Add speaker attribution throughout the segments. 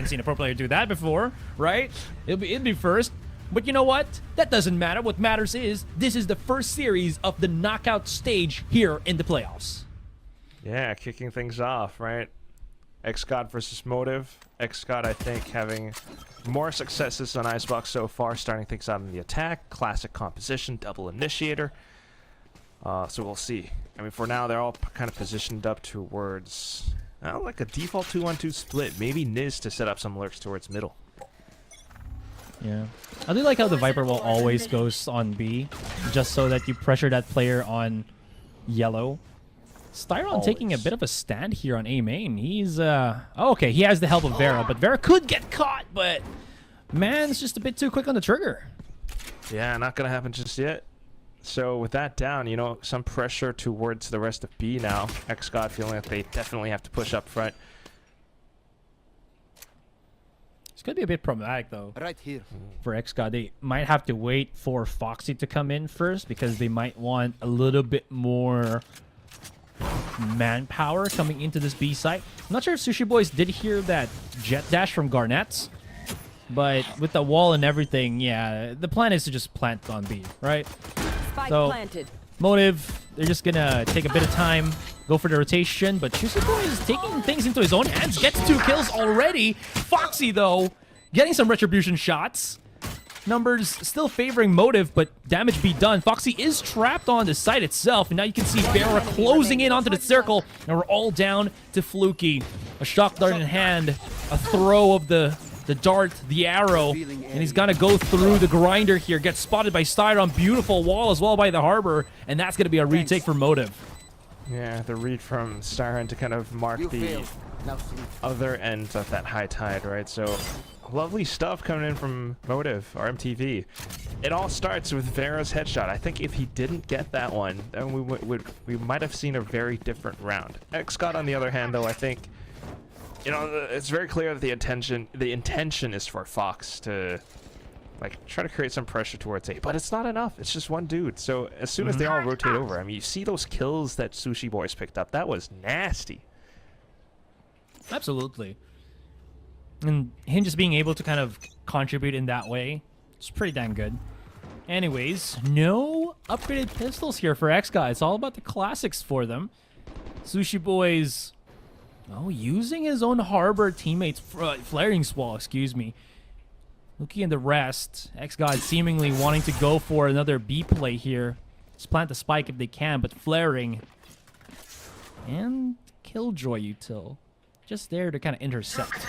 Speaker 1: haven't seen a pro player do that before, right? It'd be first. But you know what? That doesn't matter. What matters is this is the first series of the knockout stage here in the playoffs.
Speaker 2: Yeah, kicking things off, right? XGOD versus Motive. XGOD, I think, having more successes on Icebox so far, starting things out in the attack. Classic composition, double initiator. So we'll see. I mean, for now, they're all kind of positioned up towards like a default 2-1-2 split. Maybe Niz to set up some lurks towards middle.
Speaker 1: Yeah. I do like how the Viper wall always goes on B, just so that you pressure that player on yellow. Styron taking a bit of a stand here on A main. He's, okay, he has the help of Vera, but Vera could get caught, but man's just a bit too quick on the trigger.
Speaker 2: Yeah, not going to happen just yet. So with that down, you know, some pressure towards the rest of B now. XGOD feeling like they definitely have to push up front.
Speaker 1: It's going to be a bit problematic, though.
Speaker 3: Right here.
Speaker 1: For XGOD, they might have to wait for Foxy to come in first because they might want a little bit more manpower coming into this B site. I'm not sure if Sushi Boys did hear that jet dash from Garnets, but with the wall and everything, yeah, the plan is to just plant on B, right?
Speaker 4: Spike
Speaker 1: So,
Speaker 4: planted.
Speaker 1: Motive, they're just gonna take a bit of time, go for the rotation, but Sushi Boy is taking things into his own hands, gets 2 kills already. Foxy, though, getting some retribution shots. Numbers still favoring Motive, but damage be done. Foxy is trapped on the site itself, and now you can see Vera closing in onto the circle, and we're all down to Fluky. A shock dart in hand, a throw of the dart, the arrow, and he's gonna go through the grinder here. Gets spotted by Styron. Beautiful wall as well by the Harbor, and that's gonna be a retake for Motive.
Speaker 2: Yeah, the read from Styron to kind of mark the other end of that high tide, right? So lovely stuff coming in from Motive, or MTV. It all starts with Vera's headshot. I think if he didn't get that one, then we might have seen a very different round. XGOD, on the other hand, though, I think, you know, it's very clear that the intention is for Fox to like try to create some pressure towards A, but it's not enough. It's just one dude. So as soon as they all rotate over, I mean, you see those kills that Sushi Boys picked up. That was nasty.
Speaker 1: Absolutely. And him just being able to kind of contribute in that way, it's pretty damn good. Anyways, no upgraded pistols here for XGOD. It's all about the classics for them. Sushi Boys, using his own Harbor teammates, flaring Swall, excuse me. Looking at the rest, XGOD seemingly wanting to go for another B play here. Just plant the spike if they can, but flaring. And Killjoy util. Just there to kind of intercept.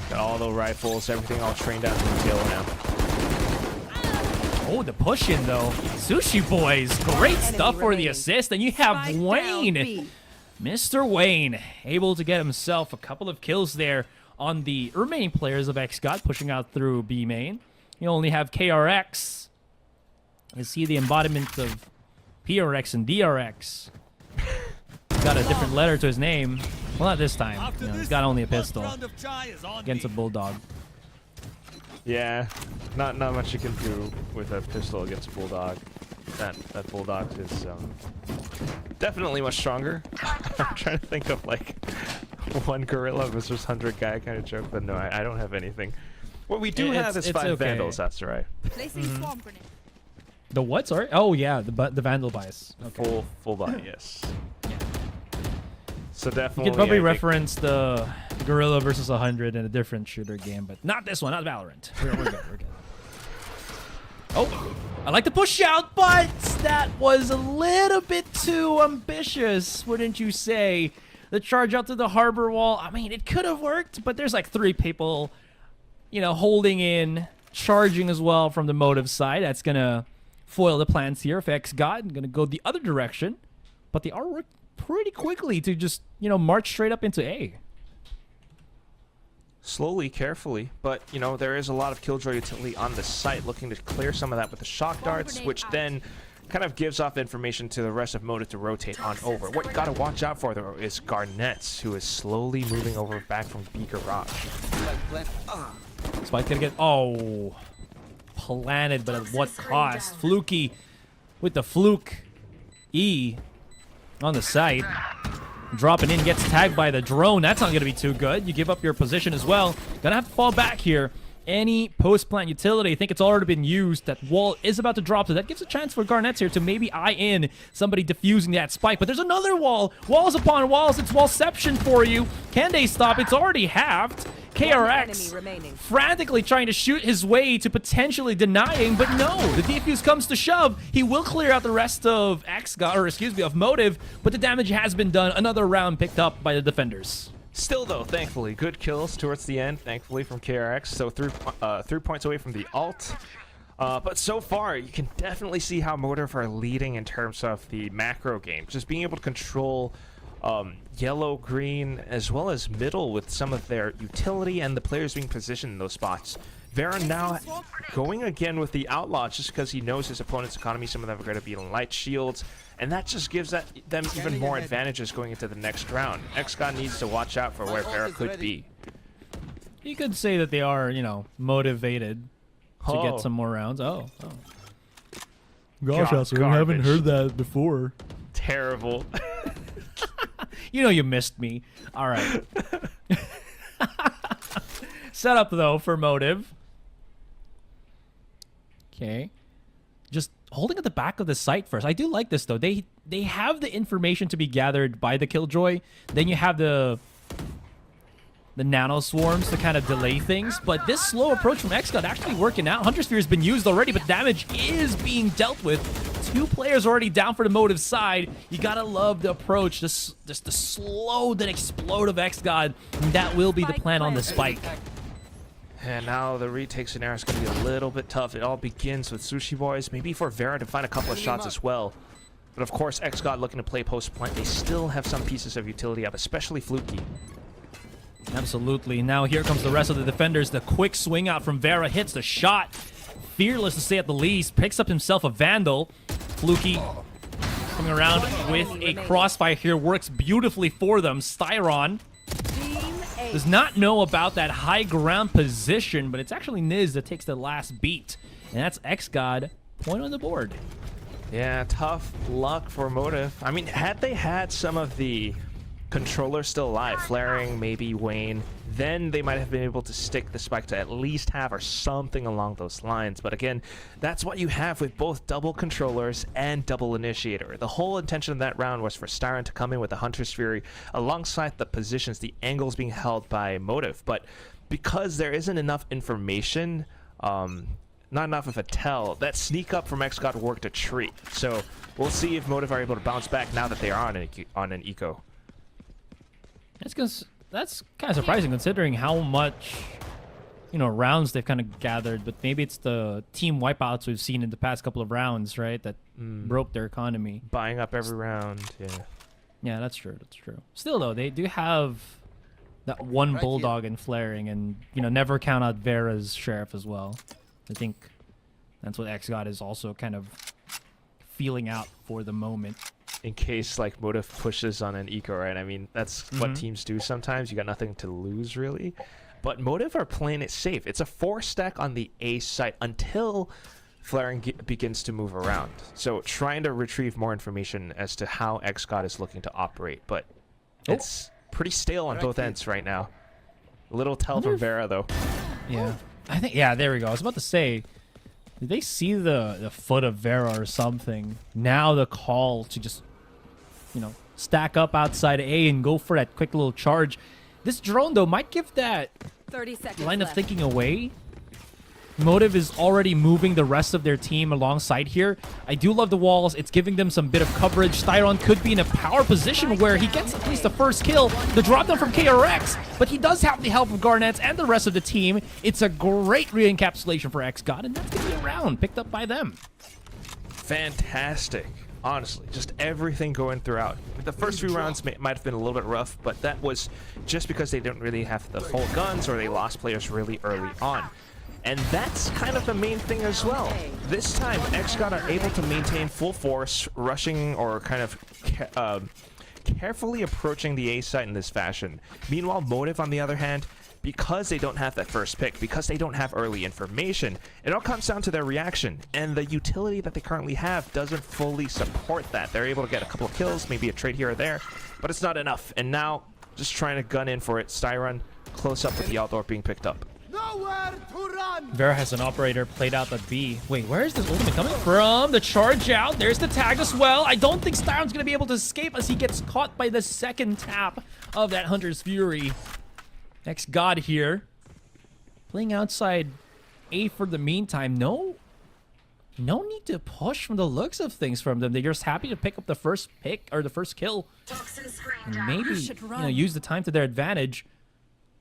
Speaker 2: Got all the rifles, everything all trained out to the kill now.
Speaker 1: Oh, the push in though. Sushi Boys, great stuff for the assist. And you have Wayne. Mr. Wayne, able to get himself a couple of kills there on the remaining players of XGOD, pushing out through B main. You only have KRX. You see the embodiment of PRX and DRX. He's got a different letter to his name. Well, not this time. You know, he's got only a pistol against a Bulldog.
Speaker 2: Yeah, not much you can do with a pistol against a Bulldog. That Bulldog is definitely much stronger. I'm trying to think of like one Gorilla versus 100 guy kind of joke, but no, I don't have anything. What we do have is 5 Vandals, that's right.
Speaker 1: The what, sorry? Oh yeah, the Vandal bias.
Speaker 2: Okay. Full body, yes. So definitely,
Speaker 1: you could probably reference the Gorilla versus 100 in a different shooter game, but not this one, not Valorant. We're good, we're good. Oh, I like the push out, but that was a little bit too ambitious, wouldn't you say? The charge out to the Harbor wall, I mean, it could have worked, but there's like 3 people, you know, holding in, charging as well from the Motive side. That's going to foil the plans here. If XGOD going to go the other direction, but they are working pretty quickly to just, you know, march straight up into A.
Speaker 2: Slowly, carefully, but, you know, there is a lot of Killjoy utility on the site, looking to clear some of that with the shock darts, which then kind of gives off information to the rest of Motive to rotate on over. What you got to watch out for, though, is Garnets, who is slowly moving over back from B Garage.
Speaker 1: Spike gonna get, planted, but at what cost? Fluky with the fluke E on the site. Dropping in, gets tagged by the drone. That's not going to be too good. You give up your position as well. Gonna have to fall back here. Any post-plant utility, I think it's already been used. That wall is about to drop, so that gives a chance for Garnets here to maybe eye in somebody defusing that spike. But there's another wall. Walls upon walls. It's wallception for you. Can they stop? It's already halved. KRX frantically trying to shoot his way to potentially denying, but no, the defuse comes to shove. He will clear out the rest of XGOD, or excuse me, of Motive, but the damage has been done. Another round picked up by the defenders.
Speaker 2: Still, though, thankfully, good kills towards the end, thankfully, from KRX. So 3 points away from the ult. But so far, you can definitely see how Motive are leading in terms of the macro game. Just being able to control yellow, green, as well as middle with some of their utility and the players being positioned in those spots. Vera now going again with the Outlaw just because he knows his opponent's economy. Some of them are going to be in light shields, and that just gives them even more advantages going into the next round. XGOD needs to watch out for where Vera could be.
Speaker 1: You could say that they are, you know, motivated to get some more rounds. Oh. Gosh, I haven't heard that before.
Speaker 2: Terrible.
Speaker 1: You know you missed me. All right. Setup, though, for Motive. Okay. Just holding at the back of the site first. I do like this, though. They have the information to be gathered by the Killjoy. Then you have the nano swarms to kind of delay things. But this slow approach from XGOD actually working out. Hunter Sphere has been used already, but damage is being dealt with. 2 players already down for the Motive side. You gotta love the approach. Just the slow then explode of XGOD. And that will be the plan on the spike.
Speaker 2: And now the retake scenario is going to be a little bit tough. It all begins with Sushi Boys, maybe for Vera to find a couple of shots as well. But of course, XGOD looking to play post-plant. They still have some pieces of utility up, especially Fluky.
Speaker 1: Absolutely. Now here comes the rest of the defenders. The quick swing out from Vera hits the shot. Fearless to say at the least. Picks up himself a Vandal. Fluky coming around with a crossfire here. Works beautifully for them. Styron does not know about that high ground position, but it's actually Niz that takes the last beat. And that's XGOD, point on the board.
Speaker 2: Yeah, tough luck for Motive. I mean, had they had some of the controllers still alive, Flaring, maybe Wayne, then they might have been able to stick the spike to at least have or something along those lines. But again, that's what you have with both double controllers and double initiator. The whole intention of that round was for Styron to come in with the Hunter's Fury alongside the positions, the angles being held by Motive. But because there isn't enough information, not enough of a tell, that sneak up from XGOD worked a treat. So we'll see if Motive are able to bounce back now that they are on an eco.
Speaker 1: That's kind of surprising considering how much, you know, rounds they've kind of gathered. But maybe it's the team wipeouts we've seen in the past couple of rounds, right? That broke their economy.
Speaker 2: Buying up every round, yeah.
Speaker 1: Yeah, that's true. That's true. Still, though, they do have that one Bulldog in Flaring, and, you know, never count out Vera's Sheriff as well. I think that's what XGOD is also kind of feeling out for the moment.
Speaker 2: In case like Motive pushes on an eco, right? I mean, that's what teams do sometimes. You got nothing to lose, really. But Motive are playing it safe. It's a 4-stack on the A site until Flaring begins to move around. So trying to retrieve more information as to how XGOD is looking to operate. But it's pretty stale on both ends right now. A little tell from Vera, though.
Speaker 1: Yeah. I think, yeah, there we go. I was about to say, did they see the foot of Vera or something? Now the call to just, you know, stack up outside A and go for that quick little charge. This drone, though, might give that
Speaker 3: 30 seconds
Speaker 1: line of
Speaker 3: left.
Speaker 1: thinking away. Motive is already moving the rest of their team alongside here. I do love the walls. It's giving them some bit of coverage. Styron could be in a power position where he gets at least the first kill. The drop down from KRX, but he does have the help of Garnets and the rest of the team. It's a great re-encapsulation for XGOD, and that's going to be a round picked up by them.
Speaker 2: Fantastic. Honestly, just everything going throughout. The first few rounds might have been a little bit rough, but that was just because they didn't really have the full guns or they lost players really early on. And that's kind of the main thing as well. This time, XGOD are able to maintain full force, rushing or kind of carefully approaching the A site in this fashion. Meanwhile, Motive, on the other hand, because they don't have that first pick, because they don't have early information, it all comes down to their reaction. And the utility that they currently have doesn't fully support that. They're able to get a couple of kills, maybe a trade here or there, but it's not enough. And now, just trying to gun in for it. Styron close up with the outdoor being picked up.
Speaker 3: Nowhere to run.
Speaker 1: Vera has an operator played out at B. Wait, where is this ultimate coming from? The charge out. There's the tag as well. I don't think Styron's going to be able to escape as he gets caught by the second tap of that Hunter's Fury. XGOD here. Playing outside A for the meantime. No need to push from the looks of things from them. They're just happy to pick up the first pick or the first kill. And maybe use the time to their advantage.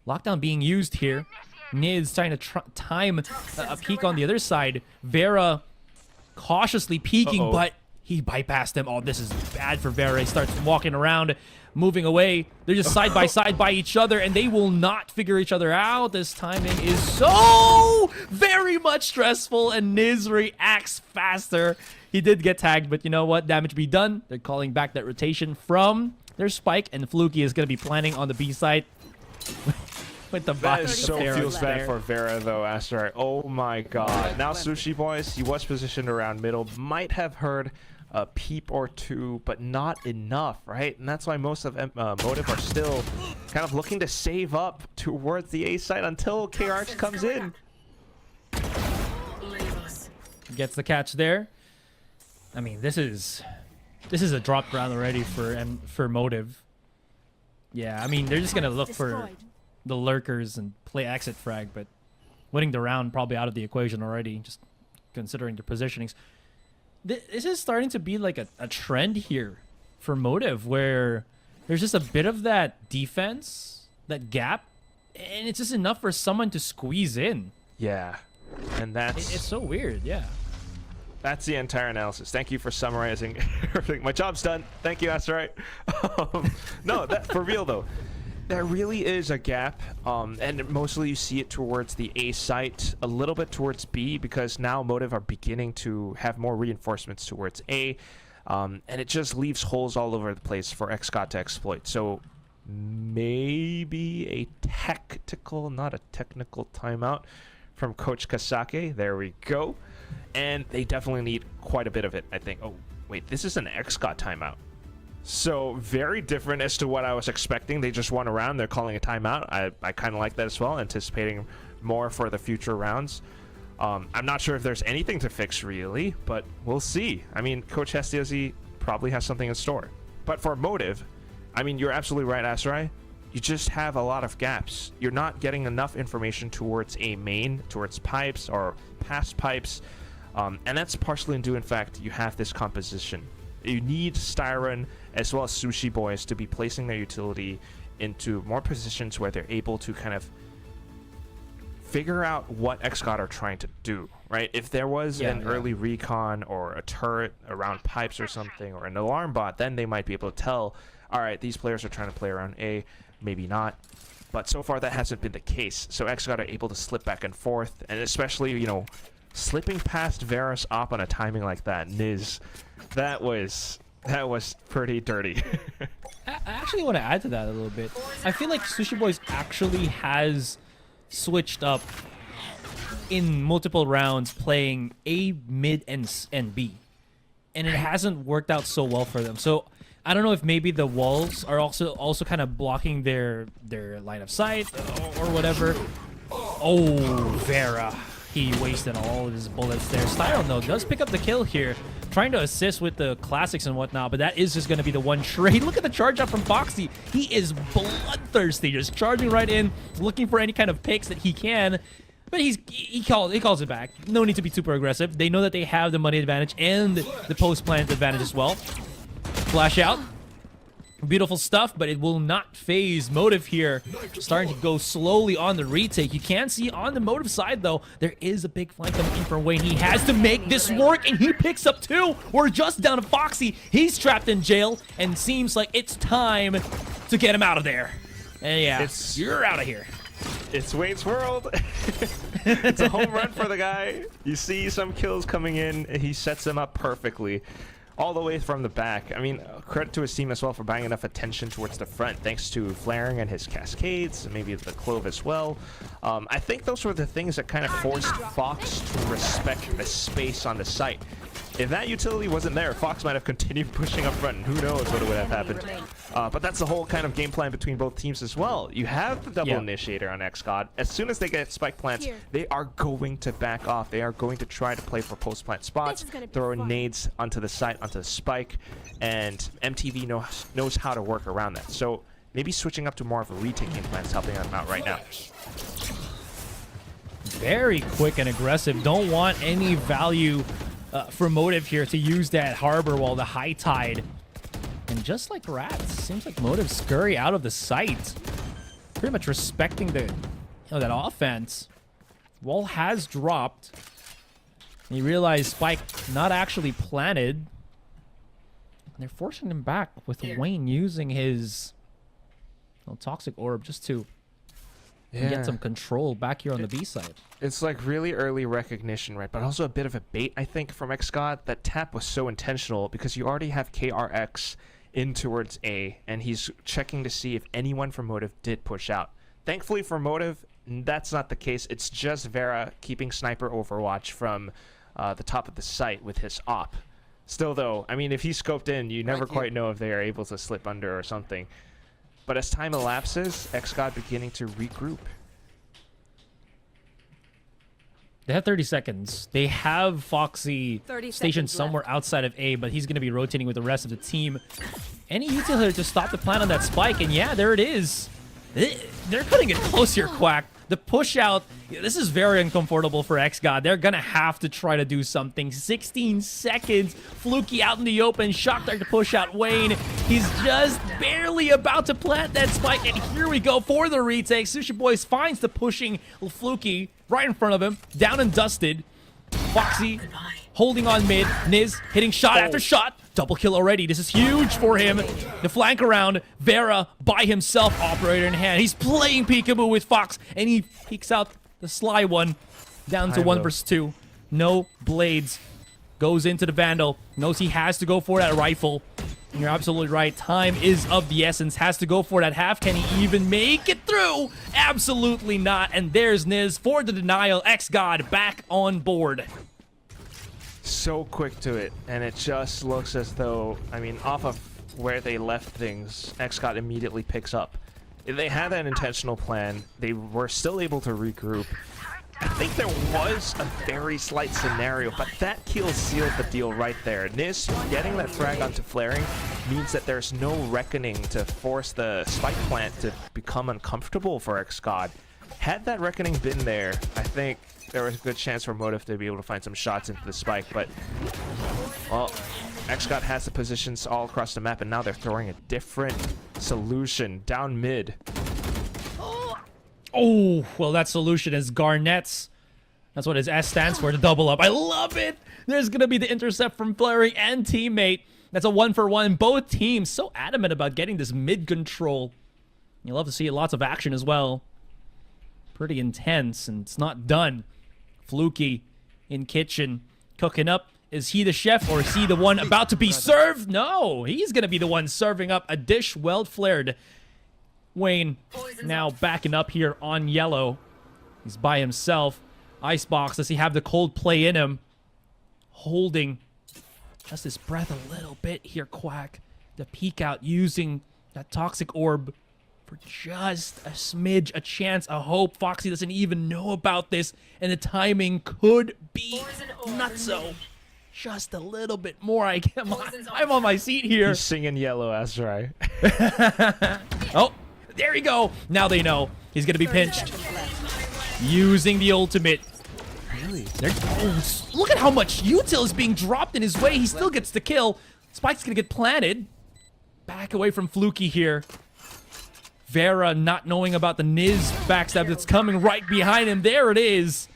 Speaker 1: Lockdown being used here. Nids trying to time a peek on the other side. Vera cautiously peeking, but he bypassed him. Oh, this is bad for Vera. He starts walking around, moving away. They're just side by side by each other, and they will not figure each other out. This timing is so very much stressful, and Niz reacts faster. He did get tagged, but you know what? Damage be done. They're calling back that rotation from their spike, and Fluky is going to be planning on the B side. With the
Speaker 2: that so feels bad for Vera though, Asteroid. Oh my god. Now Sushi Boys, he was positioned around middle, might have heard a peep or two, but not enough, right? And that's why most of Motive are still kind of looking to save up towards the A side until KRX comes in.
Speaker 1: Gets the catch there. I mean, this is a drop ground already for Motive. Yeah, I mean, they're just gonna look for the lurkers and play exit frag, but winning the round probably out of the equation already, just considering their positionings. This is starting to be like a trend here for Motive, where there's just a bit of that defense, that gap, and it's just enough for someone to squeeze in.
Speaker 2: Yeah, and that's...
Speaker 1: It's so weird, yeah.
Speaker 2: That's the entire analysis. Thank you for summarizing everything. My job's done. Thank you, that's right. No, that for real though. There really is a gap, and mostly you see it towards the A site, a little bit towards B, because now Motive are beginning to have more reinforcements towards A, and it just leaves holes all over the place for XGOD to exploit. So maybe a tactical, not a technical timeout from Coach Kasake. There we go. And they definitely need quite a bit of it, I think. Oh, wait, this is an XGOD timeout. So very different as to what I was expecting. They just won a round. They're calling a timeout. I kind of like that as well, anticipating more for the future rounds. I'm not sure if there's anything to fix really, but we'll see. I mean, Coach Hestiazi probably has something in store. But for Motive, I mean, you're absolutely right, Asarai. You just have a lot of gaps. You're not getting enough information towards a main, towards pipes or past pipes. And that's partially due, in fact, you have this composition. You need Styron as well as Sushi Boys to be placing their utility into more positions where they're able to kind of figure out what XGOD are trying to do, right? If there was an early recon or a turret around pipes or something, or an alarm bot, then they might be able to tell, all right, these players are trying to play around A, maybe not. But so far that hasn't been the case. So XGOD are able to slip back and forth, and especially, you know, slipping past Varus op on a timing like that, Niz, that was pretty dirty.
Speaker 1: I actually want to add to that a little bit. I feel like Sushi Boys actually has switched up in multiple rounds playing A, mid, and B. And it hasn't worked out so well for them. So I don't know if maybe the walls are also kind of blocking their line of sight or whatever. Oh, Vera. He wasted all of his bullets there. Styron, though, does pick up the kill here. Trying to assist with the classics and whatnot, but that is just going to be the one trade. Look at the charge up from Foxy. He is bloodthirsty, just charging right in, looking for any kind of picks that he can. But he calls it back. No need to be super aggressive. They know that they have the money advantage and the post-plant advantage as well. Flash out. Beautiful stuff, but it will not phase Motive here. Starting to go slowly on the retake. You can see on the Motive side, though, there is a big flank coming in from Wayne. He has to make this work, and he picks up two. We're just down to Foxy. He's trapped in jail, and seems like it's time to get him out of there. And yeah, you're out of here.
Speaker 2: It's Wayne's World. It's a home run for the guy. You see some kills coming in, and he sets them up perfectly. All the way from the back. I mean, credit to his team as well for buying enough attention towards the front, thanks to Flaring and his cascades, and maybe the Clove as well. I think those were the things that kind of forced Fox to respect the space on the site. If that utility wasn't there, Fox might have continued pushing up front, and who knows what would have happened. But that's the whole kind of game plan between both teams as well. You have the double initiator on XGOD. As soon as they get spike plants, they are going to back off. They are going to try to play for post-plant spots, throw nades onto the site, onto the spike, and MTV knows how to work around that. So maybe switching up to more of a retaking plan is helping them out right now.
Speaker 1: Very quick and aggressive. Don't want any value for Motive here to use that harbor while the high tide. And just like Rats, seems like Motive scurry out of the site. Pretty much respecting the, that offense. Wall has dropped. And you realize Spike not actually planted. And they're forcing him back with Wayne using his toxic orb just to get some control back here on the B side.
Speaker 2: It's like really early recognition, right? But also a bit of a bait, I think, from XGOD. That tap was so intentional because you already have KRX in towards A, and he's checking to see if anyone from Motive did push out. Thankfully for Motive, that's not the case. It's just Vera keeping sniper overwatch from the top of the site with his op. Still, though, I mean, if he scoped in, you never quite know if they are able to slip under or something. But as time elapses, XGOD beginning to regroup.
Speaker 1: They have 30 seconds. They have Foxy stationed somewhere outside of A, but he's going to be rotating with the rest of the team. Any util here to stop the plan on that spike, and yeah, there it is. They're cutting it close here, Quack. The push out, this is very uncomfortable for XGOD. They're going to have to try to do something. 16 seconds. Fluky out in the open. Shock Dart to push out Wayne. He's just barely about to plant that spike. And here we go for the retake. Sushi Boys finds the pushing Fluky right in front of him. Down and dusted. Foxy holding on mid. Niz hitting shot after shot. Double kill already. This is huge for him. The flank around. Vera by himself. Operator in hand. He's playing peekaboo with Fox. And he peeks out the sly one. Down to 1 versus 2. No blades. Goes into the Vandal. Knows he has to go for that rifle. And you're absolutely right. Time is of the essence. Has to go for that half. Can he even make it through? Absolutely not. And there's Niz for the denial. XGOD back on board.
Speaker 2: So quick to it, and it just looks as though, I mean, off of where they left things, XGOD immediately picks up. They had an intentional plan. They were still able to regroup. I think there was a very slight scenario, but that kill sealed the deal right there. Niz getting that frag onto flaring means that there's no reckoning to force the spike plant to become uncomfortable for XGOD. Had that reckoning been there, I think there was a good chance for Motive to be able to find some shots into the spike, but, well, XGOD has the positions all across the map, and now they're throwing a different solution down mid.
Speaker 1: Oh, well, that solution is Garnet's. That's what his S stands for, to double up. I love it! There's gonna be the intercept from Flaring and teammate. That's a 1-for-1. Both teams so adamant about getting this mid control. You love to see lots of action as well. Pretty intense, and it's not done. Fluky in kitchen, cooking up. Is he the chef, or is he the one about to be served? No, he's going to be the one serving up a dish well flared. Wayne now backing up here on yellow. He's by himself. Icebox, does he have the cold play in him? Holding just his breath a little bit here, Quack. The peek out using that toxic orb for just a smidge, a chance, a hope. Foxy doesn't even know about this, and the timing could be not so. Just a little bit more. I'm on my seat here.
Speaker 2: He's singing yellow, Azrai.
Speaker 1: Oh, there we go. Now they know he's gonna be pinched. Using the ultimate.
Speaker 2: Really?
Speaker 1: Oh, look at how much util is being dropped in his way. He still gets the kill. Spike's gonna get planted. Back away from Fluky here. Vera not knowing about the Niz backstab that's coming right behind him. There it is.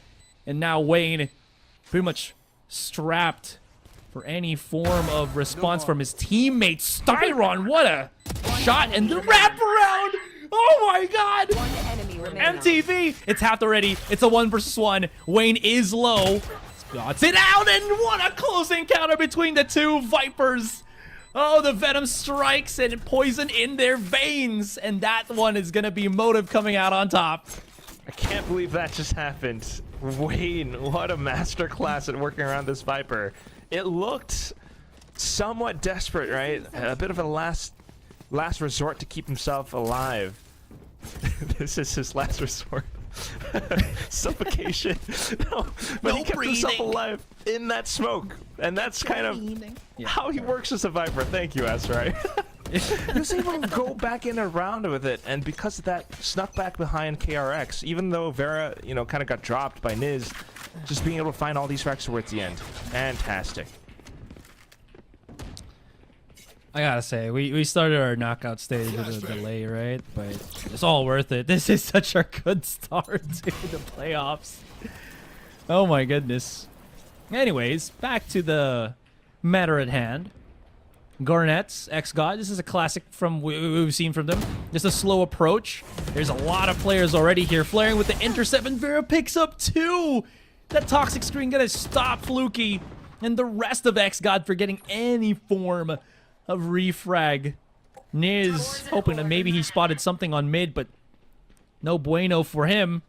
Speaker 1: And now Wayne pretty much strapped for any form of response from his teammate. Styron, what a shot. And the wraparound. Oh my god. MTV. It's half already. It's a 1-versus-1. Wayne is low. Spots it out. And what a close encounter between the two Vipers. Oh, the Venom strikes and poison in their veins. And that one is going to be Motive coming out on top.
Speaker 2: I can't believe that just happened. Wayne, what a masterclass at working around this Viper. It looked somewhat desperate, right? A bit of a last last resort to keep himself alive. This is his last resort. Suffocation. No, but he kept himself alive in that smoke, and that's kind of how he works as a Viper. Thank you, Azrai. He was able to go back in and around with it, and because of that, snuck back behind KRX. Even though Vera, you know, kind of got dropped by Niz, just being able to find all these fracks towards the end, fantastic.
Speaker 1: I gotta say, we started our knockout stage with a delay, right? But it's all worth it. This is such a good start to the playoffs. Oh my goodness. Anyways, back to the matter at hand. Garnets, XGOD. This is a classic from we've seen from them. Just a slow approach. There's a lot of players already here. Flaring with the intercept, and Vera picks up 2. That toxic screen gonna stop Fluky and the rest of XGOD for getting any form of refrag. Niz hoping that maybe he spotted something on mid, but no bueno for him.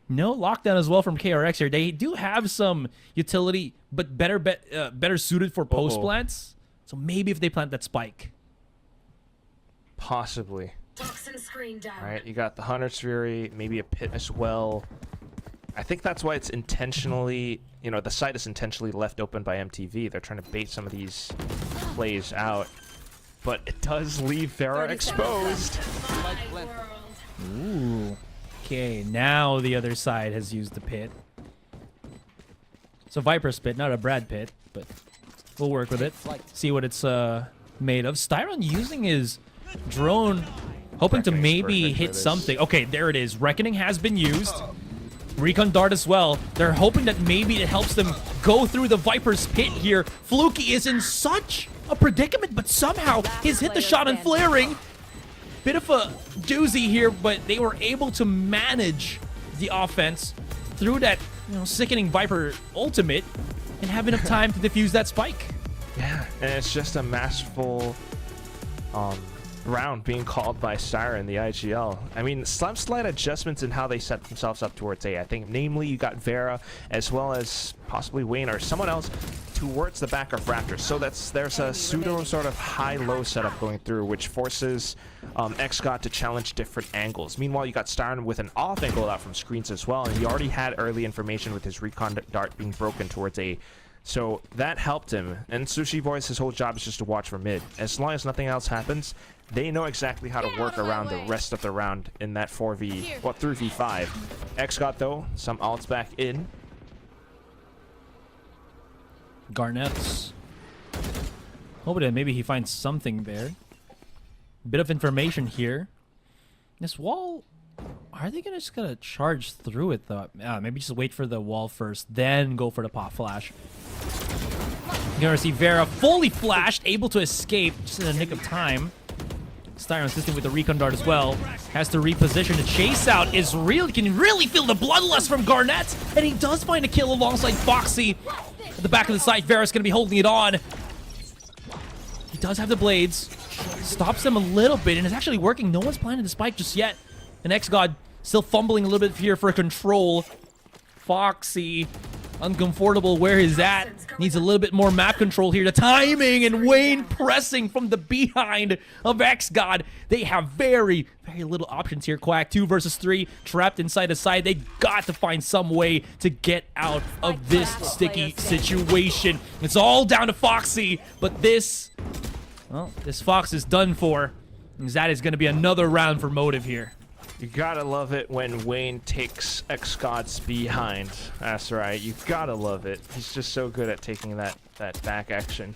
Speaker 1: No lockdown as well from KRX here. They do have some utility, but better suited for post plants. So maybe if they plant that spike.
Speaker 2: Possibly.
Speaker 4: Toxin screen down.
Speaker 2: All right, you got the Hunter's Fury, maybe a pit as well. I think that's why it's intentionally, you know, the site is intentionally left open by MTV. They're trying to bait some of these plays out, but it does leave Vera exposed.
Speaker 1: Ooh. Okay, now the other side has used the pit. So Viper's pit, not a Brad pit, but we'll work with it. See what it's made of. Styron using his drone, hoping to maybe hit something. Okay, there it is. Reckoning has been used. Recon Dart as well. They're hoping that maybe it helps them go through the Viper's pit here. Fluky is in such a predicament, but somehow he's hit the shot and flaring. Bit of a doozy here, but they were able to manage the offense through that, you know, sickening Viper ultimate and have enough time to defuse that spike.
Speaker 2: Yeah, and it's just a masterful round being called by Siren, the IGL. I mean, some slight adjustments in how they set themselves up towards A. I think, namely, you got Vera as well as possibly Wayne or someone else towards the back of Raptors. So there's a pseudo sort of high-low setup going through, which forces XGOD to challenge different angles. Meanwhile, you got Siren with an off angle out from screens as well, and he already had early information with his recon dart being broken towards A. So that helped him. And Sushi Boys, his whole job is just to watch for mid. As long as nothing else happens, they know exactly how to work around the rest of the round in that 3v5. XGOD, though, some ults back in.
Speaker 1: Garnets. Hoping that maybe he finds something there. Bit of information here. This wall, are they just gonna charge through it though? Maybe just wait for the wall first, then go for the pop flash. You're gonna see Vera fully flashed, able to escape just in the nick of time. Styron assisting with the recon dart as well. Has to reposition. The chase out is really, can really feel the bloodlust from Garnet. And he does find a kill alongside Foxy. At the back of the site, Vera's going to be holding it on. He does have the blades. Stops them a little bit and is actually working. No one's planted the spike just yet. And XGOD still fumbling a little bit here for control. Foxy, uncomfortable where he's at. Needs a little bit more map control here. The timing and Wayne pressing from the behind of XGOD. They have very, very little options here. Quack 2 versus 3, trapped inside a side. They got to find some way to get out of this sticky situation. It's all down to Foxy, but this, well, this Fox is done for. And that is going to be another round for Motive here.
Speaker 2: You gotta love it when Wayne takes XGOD's behind. That's right. You gotta love it. He's just so good at taking that back action.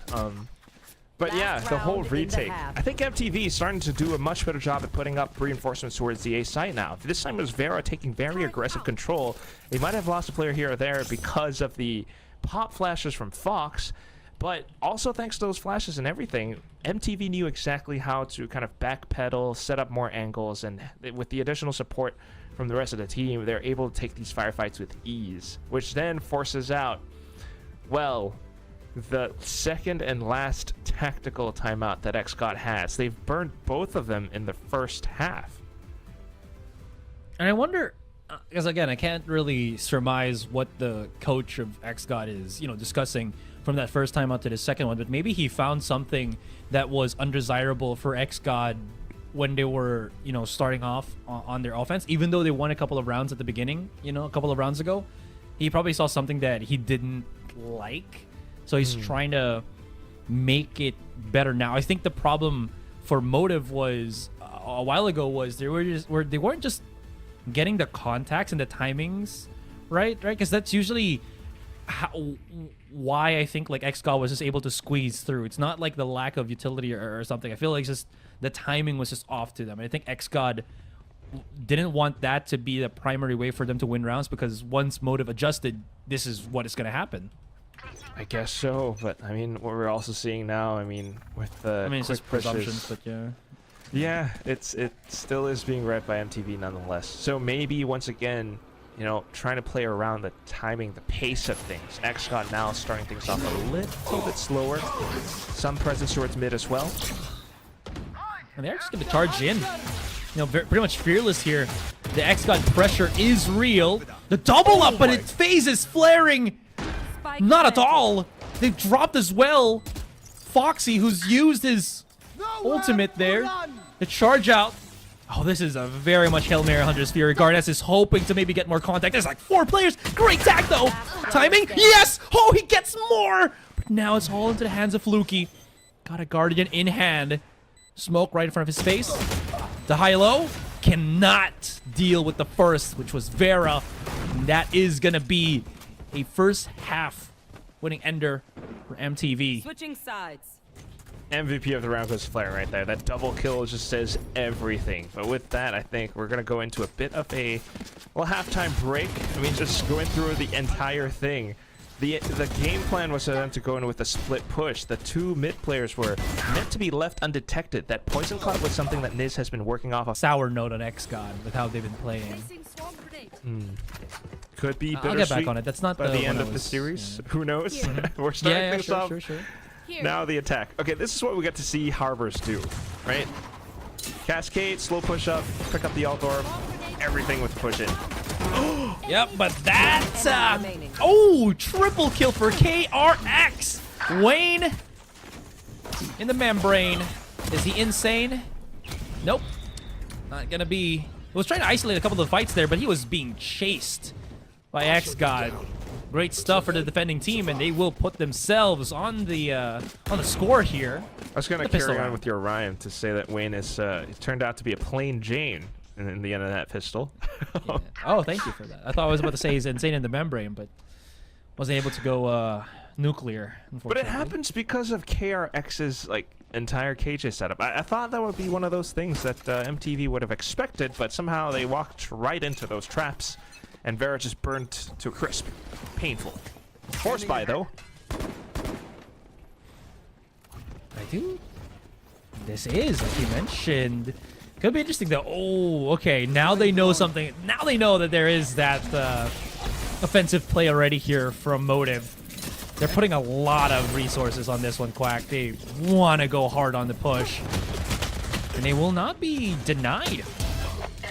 Speaker 2: But yeah, the whole retake. I think MTV is starting to do a much better job at putting up reinforcements towards the A site now. This time it was Vera taking very aggressive control. They might have lost a player here or there because of the pop flashes from Fox. But also thanks to those flashes and everything, MTV knew exactly how to kind of backpedal, set up more angles, and with the additional support from the rest of the team, they're able to take these firefights with ease, which then forces out, well, the second and last tactical timeout that XGOD has. They've burned both of them in the first half.
Speaker 1: And I wonder, because again, I can't really surmise what the coach of XGOD is, discussing. from that first time out to the second one, but maybe he found something that was undesirable for XGOD when they were, you know, starting off on their offense, even though they won a couple of rounds at the beginning, you know, a couple of rounds ago. He probably saw something that he didn't like, so he's trying to make it better now. I think the problem for Motive was a while ago was they weren't just getting the contacts and the timings right, because that's usually why I think like XGOD was just able to squeeze through. It's not like the lack of utility or something. I feel like it's just the timing was just off to them. And I think XGOD didn't want that to be the primary way for them to win rounds, because once Motive adjusted, this is what is going to happen.
Speaker 2: I guess so, but I mean, what we're also seeing now, I mean, with the
Speaker 1: it's
Speaker 2: quick
Speaker 1: just presumptions,
Speaker 2: pushes,
Speaker 1: but yeah.
Speaker 2: yeah, it still is being read by MTV nonetheless. So maybe once again, you know, trying to play around the timing, the pace of things. XGOD now starting things off a little bit slower. Some presence towards mid as well.
Speaker 1: And they're just going to charge in. You know, pretty much fearless here. The XGOD pressure is real. The double up, but its phase is flaring. Not at all. They've dropped as well. Foxy, who's used his ultimate there. The charge out. Oh, this is a very much Hail Mary Hunter's Fury. Garnes is hoping to maybe get more contact. There's like 4 players. Great tag, though. Timing. Yes. Oh, he gets more. But now it's all into the hands of Fluky. Got a Guardian in hand. Smoke right in front of his face. The high-low cannot deal with the first, which was Vera. And that is going to be a first half winning ender for MTV.
Speaker 4: Switching sides.
Speaker 2: MVP of the round was Flare right there. That double kill just says everything. But with that, I think we're going to go into a bit of a, well, halftime break. I mean, just going through the entire thing. The game plan was for them to go in with a split push. The 2 mid players were meant to be left undetected. That Poison Cloud was something that Niz has been working off of.
Speaker 1: Sour note on XGOD with how they've been playing.
Speaker 2: Could be bittersweet.
Speaker 1: I'll get back on it. That's not
Speaker 2: by the end
Speaker 1: one
Speaker 2: of
Speaker 1: I
Speaker 2: the
Speaker 1: was-
Speaker 2: series.
Speaker 1: yeah.
Speaker 2: Who knows? We're starting things off.
Speaker 1: Sure.
Speaker 2: Now the attack. Okay, this is what we get to see Harbors do, right? Cascade, slow push up, pick up the alt orb, everything with push in.
Speaker 1: Yep, but that's triple kill for KRX. Wayne in the membrane. Is he insane? Nope. Not gonna be. He was trying to isolate a couple of fights there, but he was being chased by XGOD. Great stuff for the defending team, and they will put themselves on the score here.
Speaker 2: I was gonna carry on with your rhyme to say that Wayne is it turned out to be a plain Jane in the end of that pistol.
Speaker 1: Yeah. Oh, thank you for that. I thought I was about to say he's insane in the membrane, but wasn't able to go nuclear, unfortunately.
Speaker 2: But it happens because of KRX's like entire KJ setup. I thought that would be one of those things that MTV would have expected, but somehow they walked right into those traps, and Vera just burnt to a crisp. Painful. Force buy though.
Speaker 1: I do. This is, like you mentioned, could be interesting though. Oh, okay. Now they know something. Now they know that there is that offensive play already here from Motive. They're putting a lot of resources on this one, Quack. They want to go hard on the push, and they will not be denied.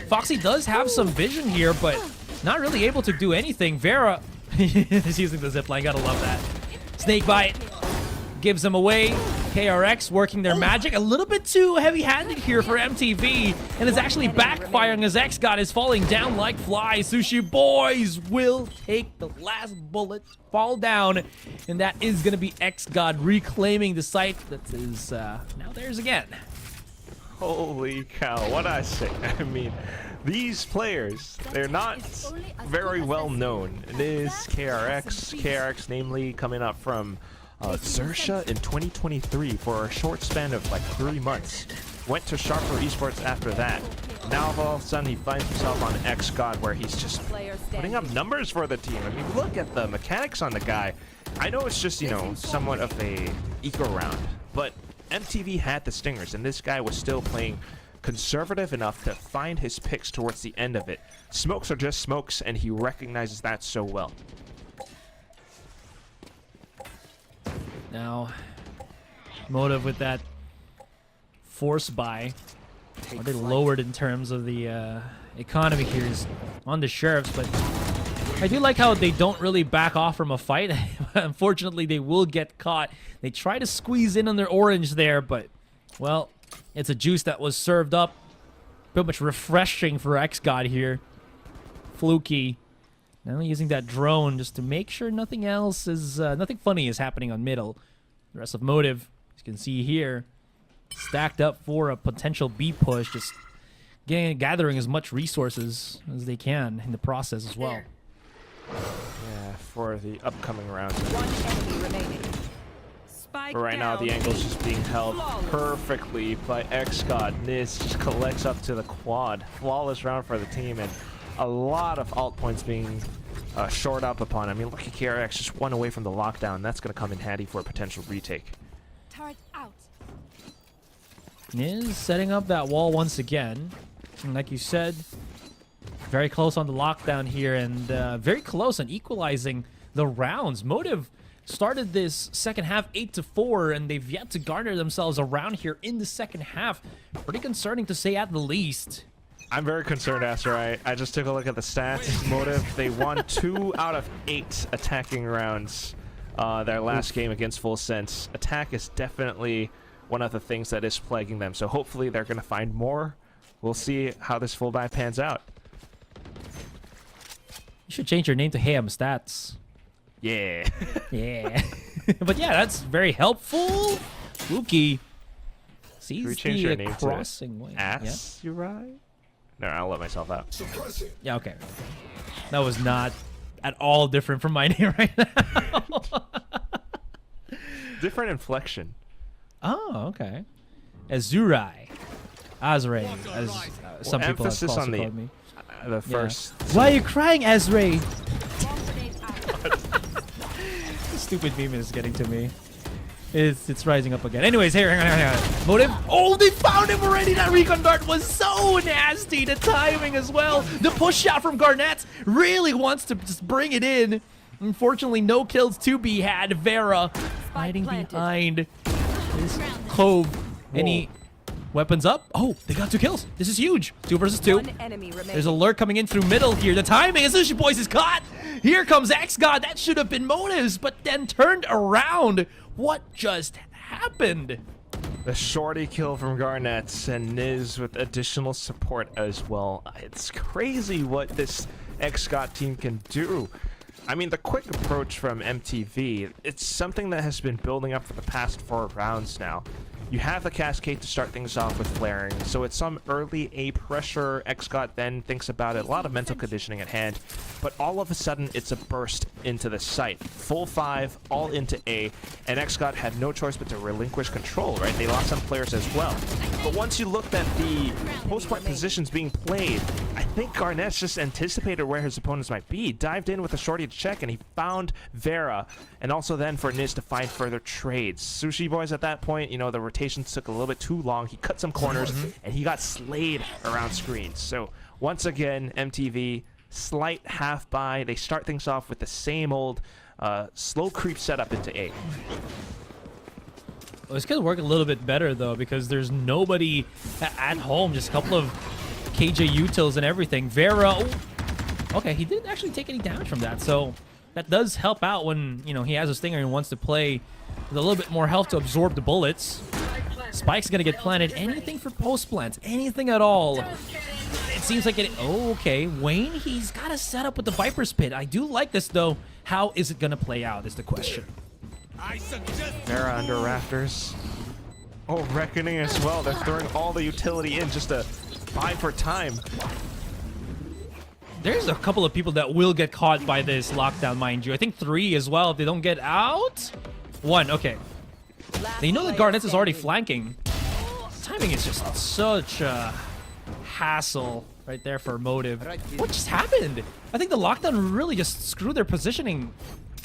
Speaker 1: Foxy does have some vision here, but not really able to do anything. Vera is using the zipline. Gotta love that. Snake bite gives them away. KRX working their magic a little bit too heavy-handed here for MTV, and it's actually backfiring as XGOD is falling down like flies. Sushi Boys will take the last bullet, fall down, and that is going to be XGOD reclaiming the site that is now theirs again.
Speaker 2: Holy cow, what I say. I mean, these players, they're not very well known. It is KRX namely coming up from Xersha in 2023 for a short span of like 3 months. Went to Sharper Esports after that. Now all of a sudden he finds himself on XGOD where he's just putting up numbers for the team. I mean, look at the mechanics on the guy. I know it's just, you know, somewhat of a eco round, but MTV had the stingers and this guy was still playing conservative enough to find his picks towards the end of it. Smokes are just smokes, and he recognizes that so well.
Speaker 1: Now, Motive with that force buy. Are they lowered in terms of the economy here is on the sheriffs, but I do like how they don't really back off from a fight. Unfortunately, they will get caught. They try to squeeze in on their orange there, but, well, it's a juice that was served up. Pretty much refreshing for XGOD here. Fluky. Now using that drone just to make sure nothing else is, nothing funny is happening on middle. The rest of Motive, as you can see here, stacked up for a potential B push, just gathering as much resources as they can in the process as well.
Speaker 2: Yeah, for the upcoming rounds.
Speaker 4: One enemy remaining. Spike
Speaker 2: But right now, the
Speaker 4: down.
Speaker 2: angle's just being held perfectly by XGOD. Niz just collects up to the quad. Flawless round for the team, and a lot of alt points being shored up upon. I mean, look at KRX just one away from the lockdown. That's going to come in handy for a potential retake.
Speaker 4: Turret out.
Speaker 1: Is setting up that wall once again. And like you said, very close on the lockdown here, and very close on equalizing the rounds. Motive started this second half 8-4, and they've yet to garner themselves a round here in the second half. Pretty concerning to say at the least.
Speaker 2: I'm very concerned, Asteroid. I just took a look at the stats. Motive, they won 2 out of 8 attacking rounds their last game against Full Sense. Attack is definitely one of the things that is plaguing them, so hopefully they're going to find more. We'll see how this full buy pans out.
Speaker 1: You should change your name to Hey I'm Stats.
Speaker 2: Yeah.
Speaker 1: Yeah. But yeah, that's very helpful. Fluky sees
Speaker 2: we change your name to
Speaker 1: crossing way.
Speaker 2: Ass, you right? No, I'll let myself out.
Speaker 1: Yeah, okay. That was not at all different from my name right now.
Speaker 2: Different inflection.
Speaker 1: Oh, okay. Azurai. Azray, as some people have
Speaker 2: emphasis
Speaker 1: also
Speaker 2: on the
Speaker 1: called me.
Speaker 2: The first.
Speaker 1: Why are you crying, Azray?
Speaker 4: Bomb grenade out.
Speaker 1: The stupid meme is getting to me. It's rising up again. Anyways, here, hang on. Motive. Oh, they found him already. That recon dart was so nasty. The timing as well. The push shot from Garnett really wants to just bring it in. Unfortunately, no kills to be had. Vera hiding
Speaker 4: planted.
Speaker 1: behind this cove. Any weapons up? Oh, they got 2 kills. This is huge. 2 versus 2.
Speaker 4: One enemy remaining.
Speaker 1: There's a lurk coming in through middle here. The timing is Sushi Boys is caught. Here comes XGOD. That should have been Motives, but then turned around. What just happened?
Speaker 2: The shorty kill from Garnett and Niz with additional support as well. It's crazy what this XGOD team can do. I mean, the quick approach from MTV, it's something that has been building up for the past 4 rounds now. You have the cascade to start things off with flaring, so it's some early A pressure. XGOD then thinks about it, a lot of mental conditioning at hand, but all of a sudden it's a burst into the site. Full 5, all into A, and XGOD had no choice but to relinquish control, right? They lost some players as well. But once you looked at the post-point positions being played, I think Garnett's just anticipated where his opponents might be, dived in with a shorty to check, and he found Vera, and also then for Niz to find further trades. Sushi Boys at that point, you know, the rotations took a little bit too long. He cut some corners, and he got slayed around screens. So once again, MTV, slight half buy. They start things off with the same old slow creep setup into A.
Speaker 1: Well, it's going to work a little bit better, though, because there's nobody at home. Just a couple of KJ utils and everything. Vera, oh, okay, he didn't actually take any damage from that, so that does help out when, you know, he has a stinger and wants to play with a little bit more health to absorb the bullets. Spike's going to get planted. Anything for post plants, anything at all. It seems like it. Oh, okay. Wayne, he's got a setup with the Viper's Pit. I do like this, though. How is it going to play out is the question.
Speaker 2: Vera under rafters. Oh, Reckoning as well. They're throwing all the utility in just to buy for time.
Speaker 1: There's a couple of people that will get caught by this lockdown, mind you. I think 3 as well if they don't get out. 1, okay. They know that Garnett is already flanking. Timing is just such a hassle right there for Motive. What just happened? I think the lockdown really just screwed their positioning.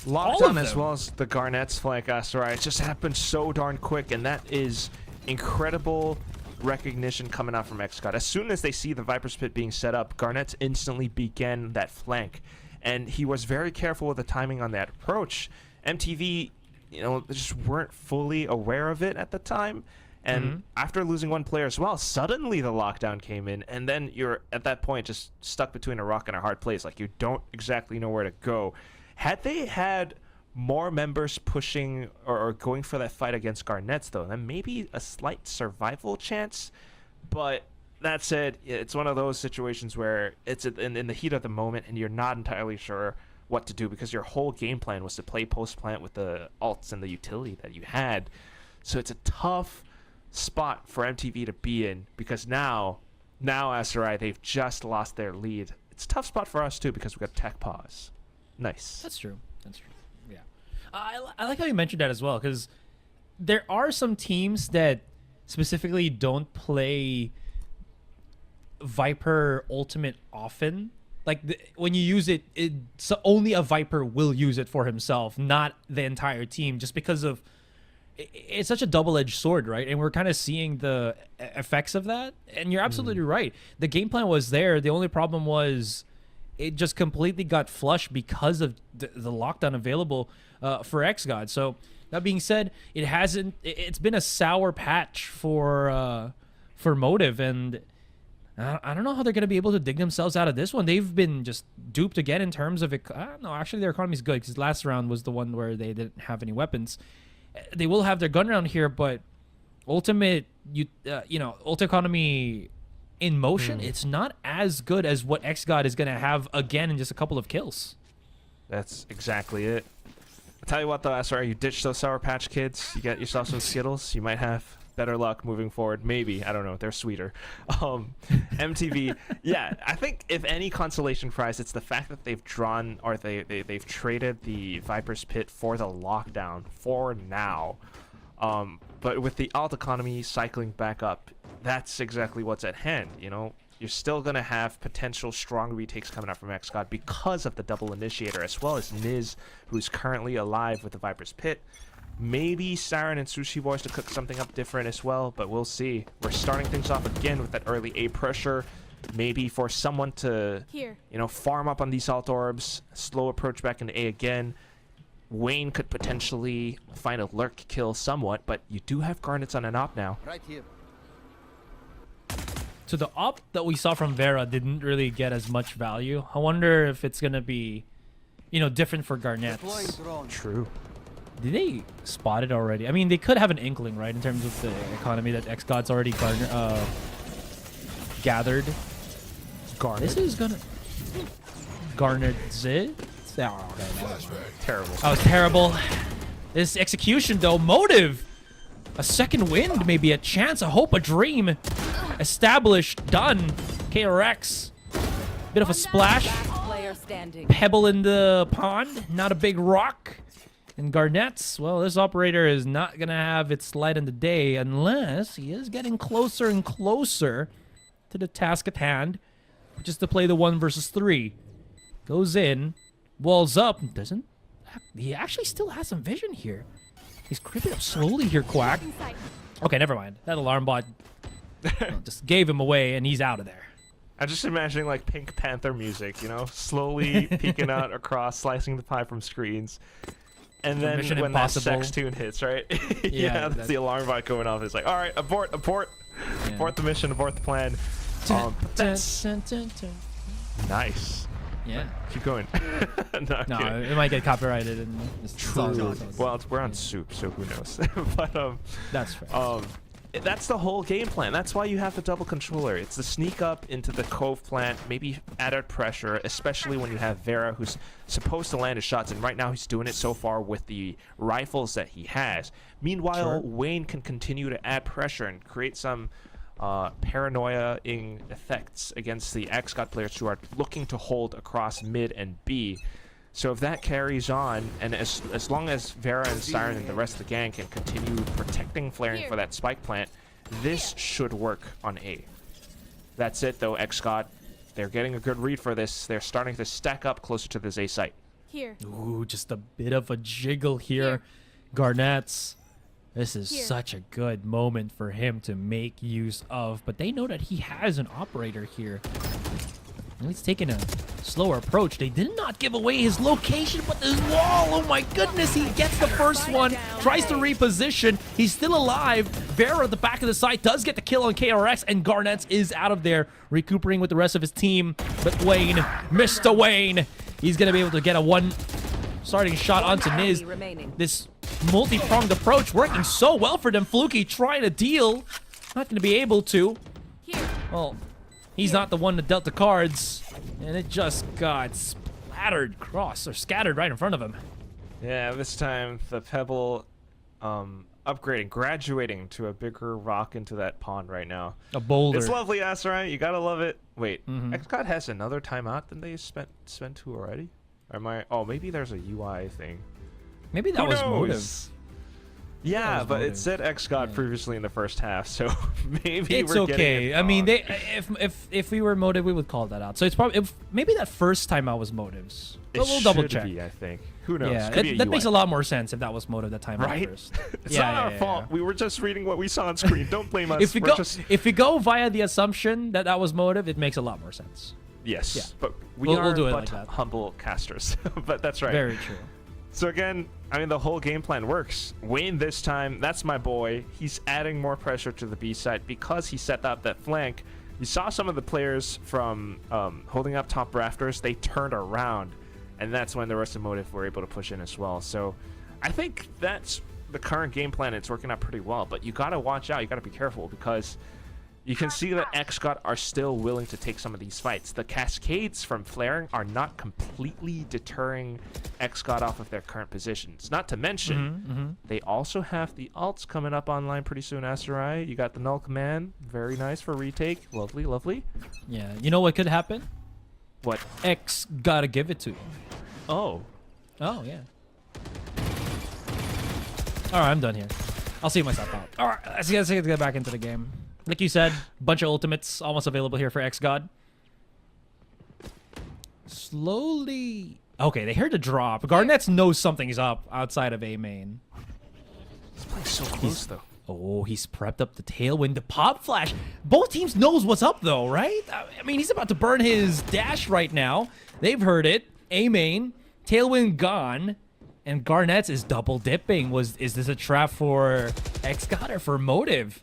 Speaker 1: All of
Speaker 2: Lockdown as
Speaker 1: them.
Speaker 2: well as the Garnett's flank, Asteroid. It just happened so darn quick, and that is incredible recognition coming out from XGOD. As soon as they see the Viper's Pit being set up, Garnett instantly began that flank, and he was very careful with the timing on that approach. MTV, you know, just weren't fully aware of it at the time, And after losing one player as well, suddenly the lockdown came in, and then you're at that point just stuck between a rock and a hard place. Like, you don't exactly know where to go. Had they had more members pushing or going for that fight against Garnets, though, then maybe a slight survival chance. But that said, it's one of those situations where it's in the heat of the moment, and you're not entirely sure what to do because your whole game plan was to play post-plant with the alts and the utility that you had. So it's a tough spot for MTV to be in, because now Aserai, they've just lost their lead. It's a tough spot for us too, because we got tech pause. Nice.
Speaker 1: That's true. Yeah, I like how you mentioned that as well, because there are some teams that specifically don't play Viper Ultimate often. Like, when you use it, so only a Viper will use it for himself, not the entire team, just because of it's such a double-edged sword, right? And we're kind of seeing the effects of that. And you're absolutely right. The game plan was there. The only problem was it just completely got flushed because of the lockdown available for XGOD. So that being said, it's been a sour patch for Motive, and I don't know how they're going to be able to dig themselves out of this one. They've been just duped again in terms of it. I don't know. Actually, their economy is good, because last round was the one where they didn't have any weapons. They will have their gun round here, but ultimate, ult economy in motion, it's not as good as what XGOD is going to have again in just a couple of kills.
Speaker 2: That's exactly it. I'll tell you what, though, Aserai, you ditch those Sour Patch Kids, you get yourself some Skittles, you might have better luck moving forward. Maybe. I don't know. They're sweeter. MTV, yeah, I think if any consolation prize, it's the fact that they've drawn, or they've traded the Viper's Pit for the lockdown for now. But with the alt economy cycling back up, that's exactly what's at hand. You know, you're still going to have potential strong retakes coming out from XGOD because of the double initiator, as well as Niz, who's currently alive with the Viper's Pit. Maybe Siren and Sushi Boys to cook something up different as well, but we'll see. We're starting things off again with that early A pressure. Maybe for someone to, farm up on these alt orbs, slow approach back into A again. Wayne could potentially find a lurk kill somewhat, but you do have Garnets on an op now.
Speaker 3: Right here.
Speaker 1: So the op that we saw from Vera didn't really get as much value. I wonder if it's going to be, different for Garnets.
Speaker 2: True.
Speaker 1: Did they spot it already? I mean, they could have an inkling, right, in terms of the economy that XGOD's already gathered.
Speaker 2: Garnet.
Speaker 1: This is gonna garnered it. Oh, okay,
Speaker 2: Terrible.
Speaker 1: that was terrible. This execution, though, Motive. A second wind, maybe a chance, a hope, a dream. Established, done. KRX. Bit of a splash. Pebble in the pond, not a big rock. And Garnets, well, this operator is not going to have its light in the day unless he is getting closer and closer to the task at hand, which is to play the 1 versus 3. Goes in, walls up, doesn't... He actually still has some vision here. He's creeping up slowly here, Quack. Okay, never mind. That alarm bot just gave him away, and he's out of there.
Speaker 2: I'm just imagining, like, Pink Panther music, slowly peeking out across, slicing the pie from screens. And then
Speaker 1: Mission
Speaker 2: when
Speaker 1: Impossible.
Speaker 2: that sex tune hits, right? Yeah, that's the alarm bot going off. It's like, all right, abort, abort the mission, abort the plan. Nice.
Speaker 1: Yeah.
Speaker 2: Keep going.
Speaker 1: No, it might get copyrighted. And
Speaker 2: True. Well, we're on Soup, so who knows? But
Speaker 1: that's fair.
Speaker 2: That's the whole game plan. That's why you have the double controller. It's the sneak up into the Cove plant, maybe added pressure, especially when you have Vera, who's supposed to land his shots, and right now he's doing it so far with the rifles that he has. Meanwhile, Wayne can continue to add pressure and create some paranoia-ing effects against the XGOD players who are looking to hold across mid and B. So if that carries on, and as long as Vera and Siren and the rest of the gang can continue protecting flaring for that spike plant, this should work on A. That's it, though, XGOD. They're getting a good read for this. They're starting to stack up closer to this A site.
Speaker 1: Ooh, just a bit of a jiggle here. Garnets. This is such a good moment for him to make use of, but they know that he has an operator here. He's taking a slower approach. They did not give away his location, but this wall, oh my goodness, he gets the first one, tries to reposition. He's still alive. Vera at the back of the site does get the kill on KRX, and Garnets is out of there, recuperating with the rest of his team. But Wayne, Mr. Wayne, he's going to be able to get a one starting shot onto Niz. This multi-pronged approach working so well for them. Fluky trying to deal. Not going to be able to. Well, he's not the one that dealt the cards. And it just got scattered right in front of him.
Speaker 2: Yeah, this time the Pebble upgrading, graduating to a bigger rock into that pond right now.
Speaker 1: A boulder.
Speaker 2: It's lovely, Asarai. You gotta love it. Wait, XGOD has another timeout than they spent two already? Or am I? Oh, maybe there's a UI thing.
Speaker 1: Maybe that
Speaker 2: Who
Speaker 1: was
Speaker 2: knows?
Speaker 1: motive.
Speaker 2: Yeah, but
Speaker 1: motive.
Speaker 2: it said XGOD previously in the first half, so maybe
Speaker 1: It's
Speaker 2: we're getting
Speaker 1: okay.
Speaker 2: it
Speaker 1: I mean,
Speaker 2: wrong.
Speaker 1: if we were motive, we would call that out. So it's probably maybe that first time out was motives. But we'll double
Speaker 2: should
Speaker 1: check.
Speaker 2: be, I think. Who knows?
Speaker 1: Yeah,
Speaker 2: Could be
Speaker 1: that
Speaker 2: UI.
Speaker 1: makes a lot more sense if that was motive that time out
Speaker 2: Right?
Speaker 1: first.
Speaker 2: It's not our fault. We were just reading what we saw on screen. Don't blame us.
Speaker 1: If we go via the assumption that that was motive, it makes a lot more sense.
Speaker 2: Yes,
Speaker 1: Yeah.
Speaker 2: but
Speaker 1: We'll do it
Speaker 2: but
Speaker 1: like that.
Speaker 2: humble casters. But that's right.
Speaker 1: Very true.
Speaker 2: So again, I mean, the whole game plan works. Wayne this time, that's my boy. He's adding more pressure to the B side because he set up that flank. You saw some of the players from holding up top rafters. They turned around, and that's when the rest of Motive were able to push in as well. So I think that's the current game plan. It's working out pretty well, but you got to watch out. You got to be careful because you can see that XGOD are still willing to take some of these fights. The cascades from flaring are not completely deterring XGOD off of their current positions. Not to mention, they also have the alts coming up online pretty soon, Asarai. You got the null command. Very nice for retake. Lovely, lovely.
Speaker 1: Yeah. You know what could happen?
Speaker 2: What?
Speaker 1: X gotta give it to you.
Speaker 2: Oh.
Speaker 1: Oh, yeah. All right, I'm done here. I'll see myself out. All right, let's get back into the game. Like you said, bunch of ultimates almost available here for XGOD. Slowly. Okay, they heard the drop. Garnets knows something's up outside of A main.
Speaker 2: This play's so close, though.
Speaker 1: Oh, he's prepped up the tailwind, the pop flash. Both teams knows what's up, though, right? I mean, he's about to burn his dash right now. They've heard it. A main, tailwind gone, and Garnets is double dipping. Is this a trap for XGOD or for Motive?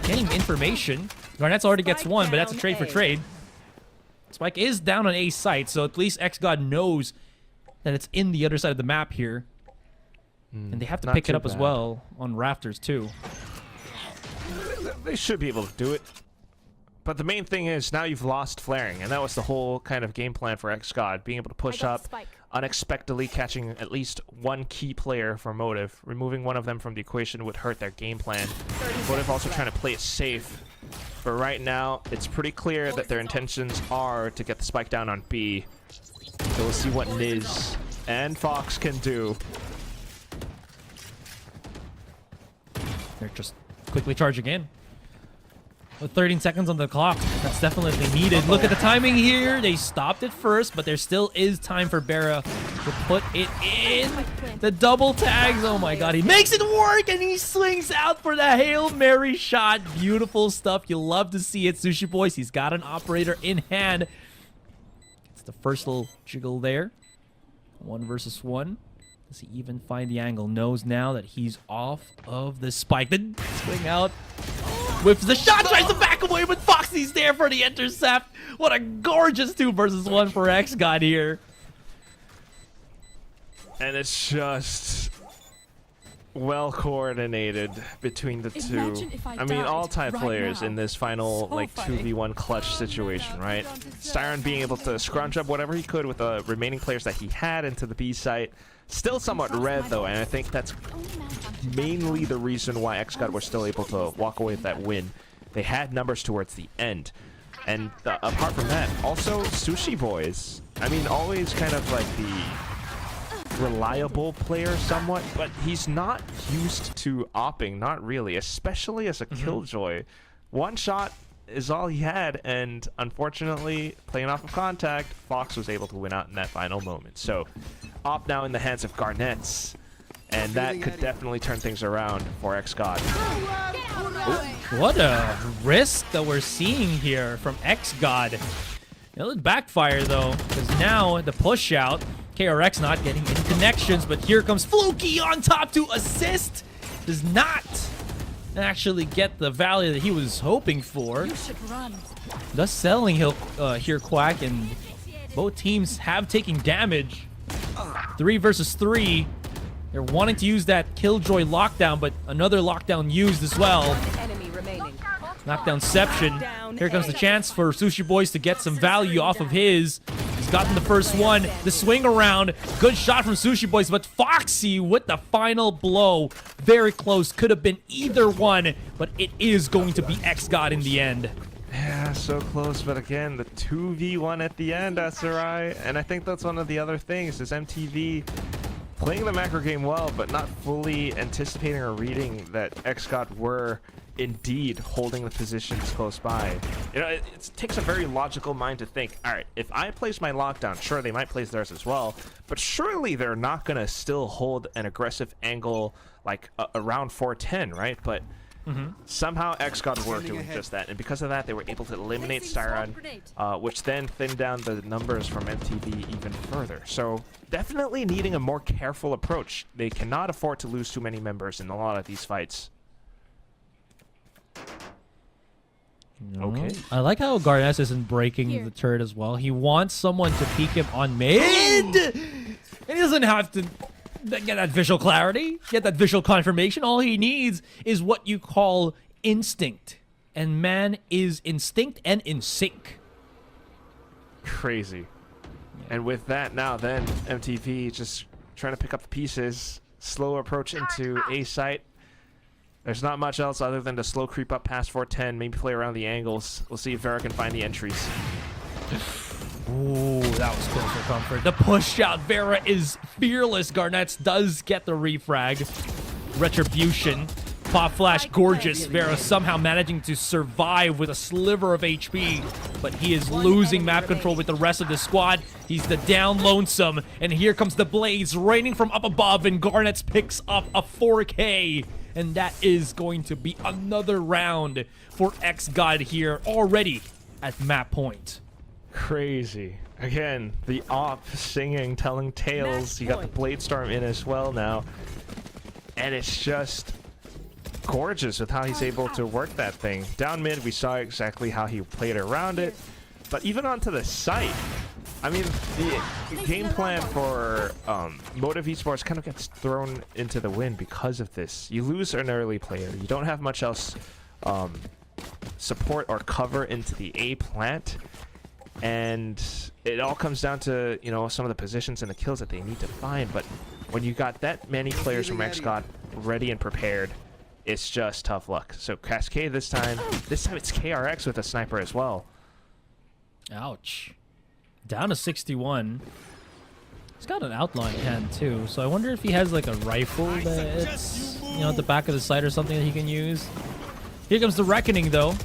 Speaker 1: Getting information. Garnets already gets one, but that's a trade for trade. Spike is down on A site, so at least XGOD knows that it's in the other side of the map here. And they have to
Speaker 2: Not
Speaker 1: pick it
Speaker 2: too
Speaker 1: up as
Speaker 2: bad.
Speaker 1: well on rafters, too.
Speaker 2: They should be able to do it. But the main thing is now you've lost flaring, and that was the whole kind of game plan for XGOD, being able to push up, unexpectedly catching at least one key player for Motive. Removing one of them from the equation would hurt their game plan. Motive also trying to play it safe. But right now, it's pretty clear that their intentions are to get the spike down on B. So we'll see what Niz and Fox can do.
Speaker 1: They're just quickly charging in. With 13 seconds on the clock, that's definitely needed. Look at the timing here. They stopped it first, but there still is time for Berra to put it in. The double tags. Oh my god, he makes it work, and he swings out for the Hail Mary shot. Beautiful stuff. You love to see it, Sushi Boys. He's got an operator in hand. It's the first little jiggle there. 1 versus 1. Does he even find the angle? Knows now that he's off of the spike. Then swing out. Whips the shot, tries to back away, but Foxy's there for the intercept. What a gorgeous 2 versus 1 for XGOD here.
Speaker 2: And it's just well coordinated between the two. I mean, all type players in this final like 2v1 clutch situation, right? Styron being able to scrunch up whatever he could with the remaining players that he had into the B site. Still somewhat red though, and I think that's mainly the reason why XGOD were still able to walk away with that win. They had numbers towards the end. And apart from that, also Sushi Boys. I mean, always kind of like the reliable player somewhat, but he's not used to opping, not really, especially as a killjoy. One shot is all he had, and unfortunately, playing off of contact, Fox was able to win out in that final moment. So, op now in the hands of Garnets, and that could definitely turn things around for XGOD.
Speaker 1: What a risk that we're seeing here from XGOD. It'll backfire though, because now the push out, KRX not getting any connections, but here comes Fluky on top to assist. Does not actually get the value that he was hoping for.
Speaker 4: You should run.
Speaker 1: Thus selling here Quack, and both teams have taken damage. 3 versus 3. They're wanting to use that Killjoy lockdown, but another lockdown used as well.
Speaker 4: Enemy remaining.
Speaker 1: Knockdownception. Here comes the chance for Sushi Boys to get some value off of his. He's gotten the first one. The swing around. Good shot from Sushi Boys, but Foxy with the final blow. Very close. Could have been either one, but it is going to be XGOD in the end.
Speaker 2: Yeah, so close, but again, the 2v1 at the end, SRI. And I think that's one of the other things, is MTV playing the macro game well, but not fully anticipating or reading that XGOD were indeed holding the positions close by. You know, it takes a very logical mind to think, all right, if I place my lockdown, sure, they might place theirs as well, but surely they're not going to still hold an aggressive angle like around 410, right? But somehow XGOD were doing just that, and because of that, they were able to eliminate Styron, which then thinned down the numbers from MTV even further. So definitely needing a more careful approach. They cannot afford to lose too many members in a lot of these fights. Okay.
Speaker 1: I like how Garnes isn't breaking the turret as well. He wants someone to peek him on mid, and he doesn't have to get that visual clarity, get that visual confirmation. All he needs is what you call instinct, and man is instinct and in sync.
Speaker 2: Crazy. And with that now, then MTV just trying to pick up the pieces. Slow approach into A site. There's not much else other than to slow creep up past 410, maybe play around the angles. We'll see if Vera can find the entries.
Speaker 1: Ooh, that was close for comfort. The push out. Vera is fearless. Garnets does get the refrag. Retribution. Pop flash, gorgeous. Vera somehow managing to survive with a sliver of HP, but he is losing map control with the rest of the squad. He's the down lonesome, and here comes the Blaze raining from up above, and Garnets picks up a 4K. And that is going to be another round for XGOD here already at map point.
Speaker 2: Crazy. Again, the op singing, telling tales. You got the Blade Storm in as well now. And it's just gorgeous with how he's able to work that thing. Down mid, we saw exactly how he played around it. But even onto the site, I mean, the game plan for Motive Esports kind of gets thrown into the wind because of this. You lose an early player. You don't have much else support or cover into the A plant. And it all comes down to, you know, some of the positions and the kills that they need to find. But when you got that many players from XGOD ready and prepared, it's just tough luck. So Cascade this time it's KRX with a sniper as well.
Speaker 1: Ouch. Down to 61. He's got an outline hand too, so I wonder if he has like a rifle that's, you know, at the back of the site or something that he can use. Here comes the Reckoning though.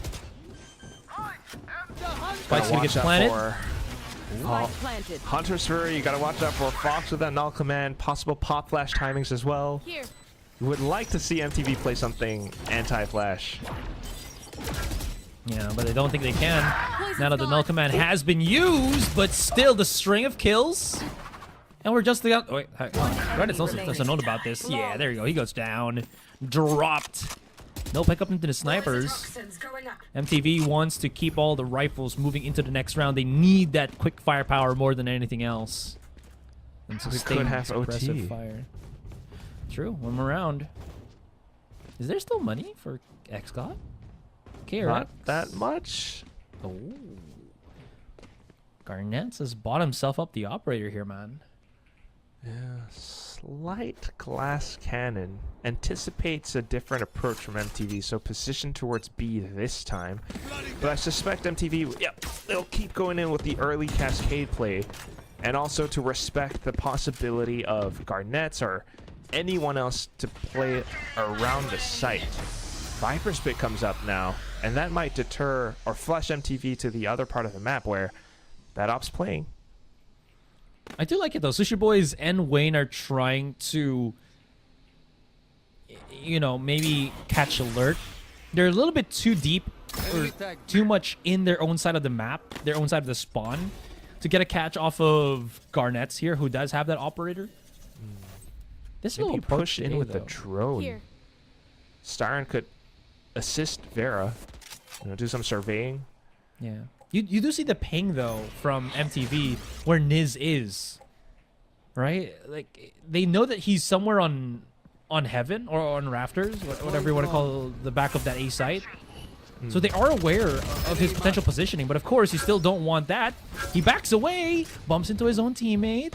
Speaker 1: Spike's gonna get planted.
Speaker 2: Hunter's Fury, you gotta watch out for Fox with that null command, possible pop flash timings as well.
Speaker 4: Here.
Speaker 2: You would like to see MTV play something anti-flash.
Speaker 1: Yeah, but I don't think they can. Now that the null command has been used, but still the string of kills. And we're just the... Oh, wait, Reddit's also doesn't know about this. Yeah, there you go. He goes down. Dropped. No pickup into the snipers. MTV wants to keep all the rifles moving into the next round. They need that quick firepower more than anything else. And sustain suppressive fire. True, one more round. Is there still money for XGOD?
Speaker 2: Not that much.
Speaker 1: Oh. Garnets has bought himself up the operator here, man.
Speaker 2: Yeah, slight glass cannon. Anticipates a different approach from MTV, so positioned towards B this time. But I suspect MTV, they'll keep going in with the early Cascade play. And also to respect the possibility of Garnets or anyone else to play around the site. Viper Spit comes up now, and that might deter or flush MTV to the other part of the map where that op's playing.
Speaker 1: I do like it though. Sushi Boys and Wayne are trying to, you know, maybe catch alert. They're a little bit too deep or too much in their own side of the map, their own side of the spawn, to get a catch off of Garnets here, who does have that operator. This is a
Speaker 2: Maybe
Speaker 1: little approach
Speaker 2: push in
Speaker 1: today,
Speaker 2: with the
Speaker 1: though.
Speaker 2: drone.
Speaker 4: Here.
Speaker 2: Staren could assist Vera, do some surveying.
Speaker 1: Yeah. You do see the ping, though, from MTV where Niz is. Right? Like, they know that he's somewhere on Heaven or on Rafters, whatever you want to call the back of that A site. So they are aware of his potential positioning, but of course, you still don't want that. He backs away, bumps into his own teammate,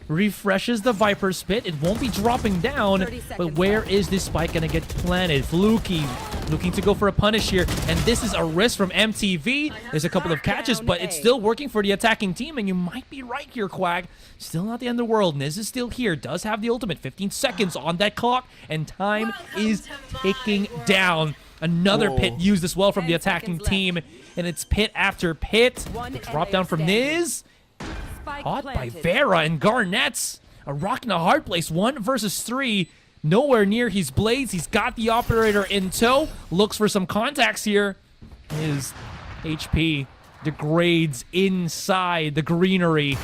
Speaker 1: refreshes the Viper's pit. It won't be dropping down,
Speaker 4: 30
Speaker 1: but
Speaker 4: seconds
Speaker 1: where
Speaker 4: left.
Speaker 1: is this spike going to get planted? Fluky looking to go for a punish here, and this is a risk from MTV. There's a couple of catches, but it's still working for the attacking team, and you might be right here, Quag. Still not the end of the world. Niz is still here, does have the ultimate. 15 seconds on that clock, and time is ticking down. Another
Speaker 2: Whoa.
Speaker 1: pit used as well from
Speaker 4: 10
Speaker 1: the attacking
Speaker 4: seconds left.
Speaker 1: team, and it's pit after pit.
Speaker 4: One
Speaker 1: The drop down from
Speaker 4: standing.
Speaker 1: Niz.
Speaker 4: Spike
Speaker 1: Caught by
Speaker 4: planted.
Speaker 1: Vera and Garnets. A rock and a hard place. 1 versus 3. Nowhere near his blades. He's got the operator in tow. Looks for some contacts here. His HP degrades inside the greenery.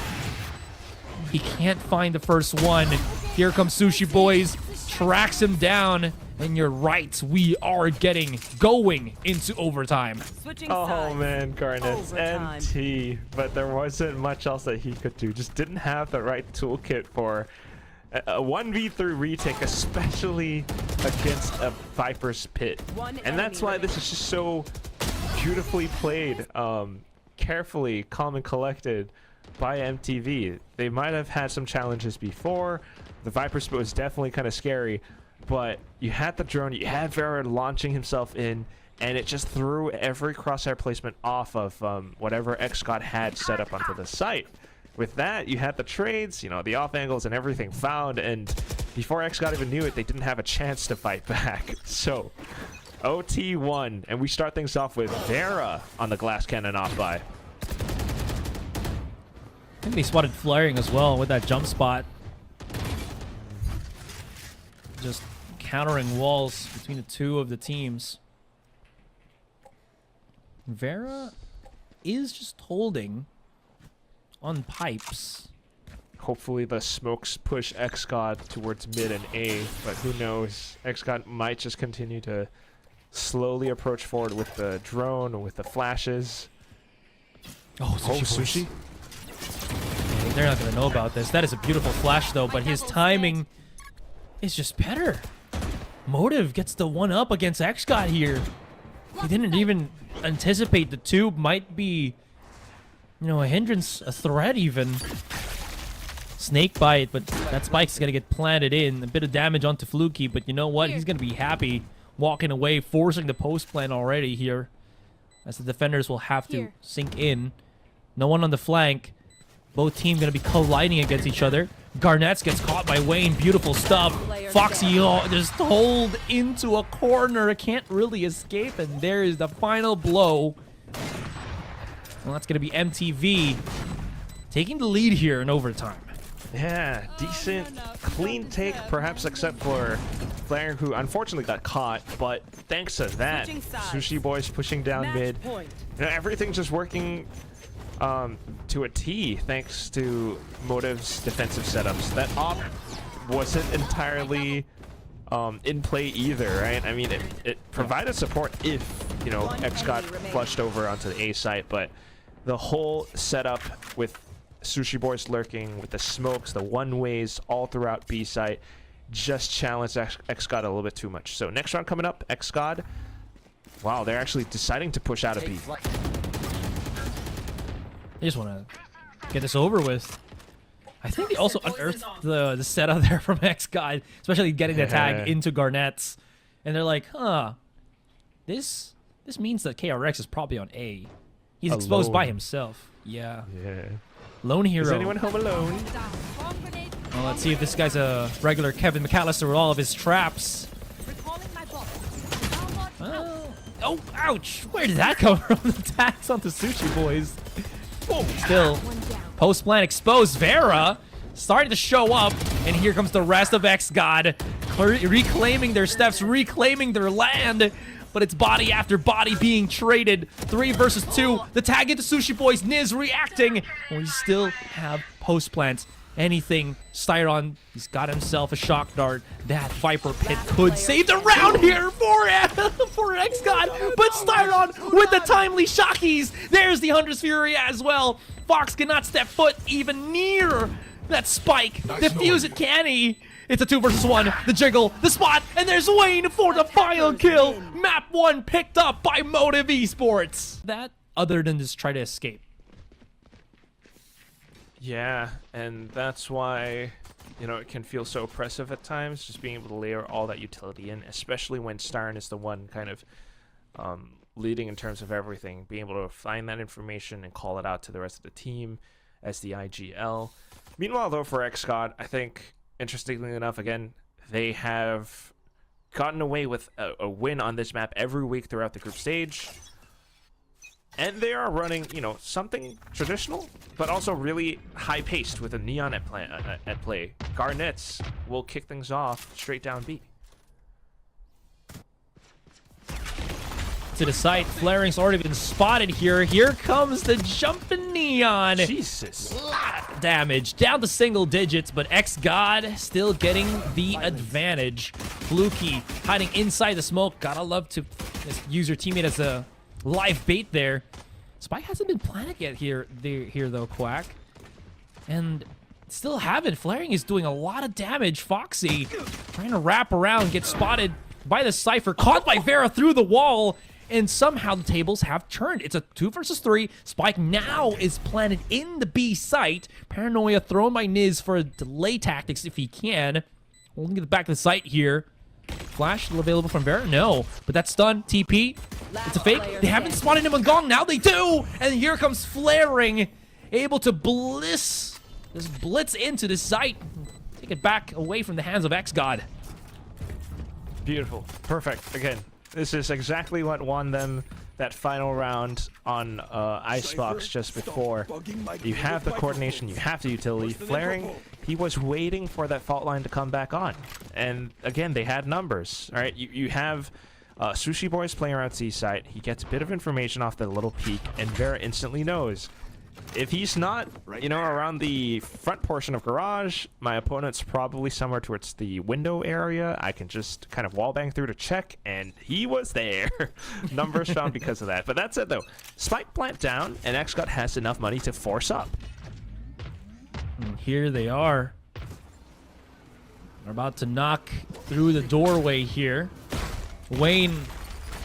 Speaker 1: He can't find the first one. Here comes Sushi Boys. Tracks him down. And you're right. We are going into overtime.
Speaker 4: Switching
Speaker 2: Oh
Speaker 4: sides.
Speaker 2: man, Garnet's
Speaker 4: Overtime.
Speaker 2: NT, but there wasn't much else that he could do. Just didn't have the right toolkit for a 1v3 retake, especially against a Viper's pit.
Speaker 4: One
Speaker 2: And that's
Speaker 4: enemy
Speaker 2: why this is just so beautifully played, carefully, calm and collected by MTV. They might have had some challenges before. The Viper's pit was definitely kind of scary, but you had the drone, you had Vera launching himself in, and it just threw every crosshair placement off of whatever XGOD had set up onto the site. With that, you had the trades, the off angles and everything found, and before XGOD even knew it, they didn't have a chance to fight back. So, OT won, and we start things off with Vera on the glass cannon off by.
Speaker 1: I think they spotted flaring as well with that jump spot. Just countering walls between the two of the teams. Vera is just holding on pipes.
Speaker 2: Hopefully the smokes push XGOD towards mid and A, but who knows? XGOD might just continue to slowly approach forward with the drone, with the flashes.
Speaker 1: Oh,
Speaker 2: Sushi.
Speaker 1: They're not going to know about this. That is a beautiful flash, though, but his timing is just better. Motive gets the one up against XGOD here. He didn't even anticipate the tube might be, a hindrance, a threat even. Snake bite, but that spike's going to get planted in. A bit of damage onto Fluky, but you know what? He's going to be happy walking away, forcing the post plant already here. As the defenders will have to
Speaker 4: Here.
Speaker 1: sink in. No one on the flank. Both teams going to be colliding against each other. Garnets gets caught by Wayne. Beautiful stuff. Foxy just hold into a corner. Can't really escape. And there is the final blow. Well, that's going to be MTV taking the lead here in overtime.
Speaker 2: Yeah, decent, clean take, perhaps except for Flair, who unfortunately got caught. But thanks to that,
Speaker 4: Switching sides.
Speaker 2: Sushi Boys pushing down
Speaker 4: Match
Speaker 2: mid.
Speaker 4: point.
Speaker 2: Everything just working to a T, thanks to Motive's defensive setups. That op wasn't entirely in play either, right? I mean, it provided support if, X got flushed over onto the A site, but the whole setup with Sushi Boys lurking, with the smokes, the one-ways all throughout B site, just challenged XGOD a little bit too much. So next round coming up, XGOD. Wow, they're actually deciding to push out of B.
Speaker 1: They just want to get this over with. I think they also unearthed the setup there from XGOD, especially getting the tag into Garnets. And they're like, this means that KRX is probably on A. He's exposed by
Speaker 2: Alone.
Speaker 1: himself. Yeah.
Speaker 2: Yeah.
Speaker 1: Lone hero.
Speaker 2: Is anyone home alone?
Speaker 4: Bomb grenade.
Speaker 1: Well, let's see if this guy's a regular Kevin McAllister with all of his traps.
Speaker 4: Recalling my box.
Speaker 1: Oh, ouch! Where did that come from? The tags onto Sushi Boys. Still,
Speaker 4: One down.
Speaker 1: post plant exposed. Vera starting to show up, and here comes the rest of XGOD reclaiming their steps, reclaiming their land. but it's body after body being traded. 3 versus 2. The tag into Sushi Boys. Niz reacting. We still have post plants. Anything. Styron, he's got himself a shock dart. That Viper Pit could save the round here for XGOD, but Styron with the timely shockies. There's the Hunter's Fury as well. Fox cannot step foot even near that spike. Defuse it, can he? It's a 2 versus 1. The jiggle, the spot, and there's Wayne for the final kill. Map 1 picked up by Motive Esports. That, other than just try to escape.
Speaker 2: Yeah, and that's why, you know, it can feel so oppressive at times, just being able to layer all that utility in, especially when Starn is the one kind of leading in terms of everything, being able to find that information and call it out to the rest of the team as the IGL. Meanwhile, though, for XGOD, I think, interestingly enough, again, they have gotten away with a win on this map every week throughout the group stage. And they are running, you know, something traditional, but also really high-paced with a Neon at play. Garnets will kick things off straight down B.
Speaker 1: To the site, Flaring's already been spotted here. Here comes the jumping Neon.
Speaker 2: Jesus.
Speaker 1: Damage down to single digits, but XGOD still getting the advantage. Fluky hiding inside the smoke. Gotta love to use your teammate as a live bait there. Spike hasn't been planted yet here though, Quack. And still haven't. Flaring is doing a lot of damage. Foxy trying to wrap around, get spotted by the Cypher, caught by Vera through the wall, and somehow the tables have turned. It's a 2 versus 3. Spike now is planted in the B site. Paranoia thrown by Niz for delay tactics if he can. Holding it back to the site here. Flash still available from Vera? No. But that's stun. TP. It's a fake. They haven't spotted him on Gong. Now they do. And here comes Flaring. Able to blitz into the site. Take it back away from the hands of XGOD.
Speaker 2: Beautiful. Perfect. Again, this is exactly what won them that final round on Icebox just before. You have the coordination, you have the utility. Flaring, he was waiting for that fault line to come back on. And again, they had numbers. All right, you have Sushi Boys playing around C site. He gets a bit of information off the little peak, and Vera instantly knows. If he's not, you know, around the front portion of garage, my opponent's probably somewhere towards the window area. I can just kind of wallbang through to check, and he was there. Numbers found because of that. But that's it, though. Spike plant down, and XGOD has enough money to force up.
Speaker 1: And here they are. They're about to knock through the doorway here. Wayne...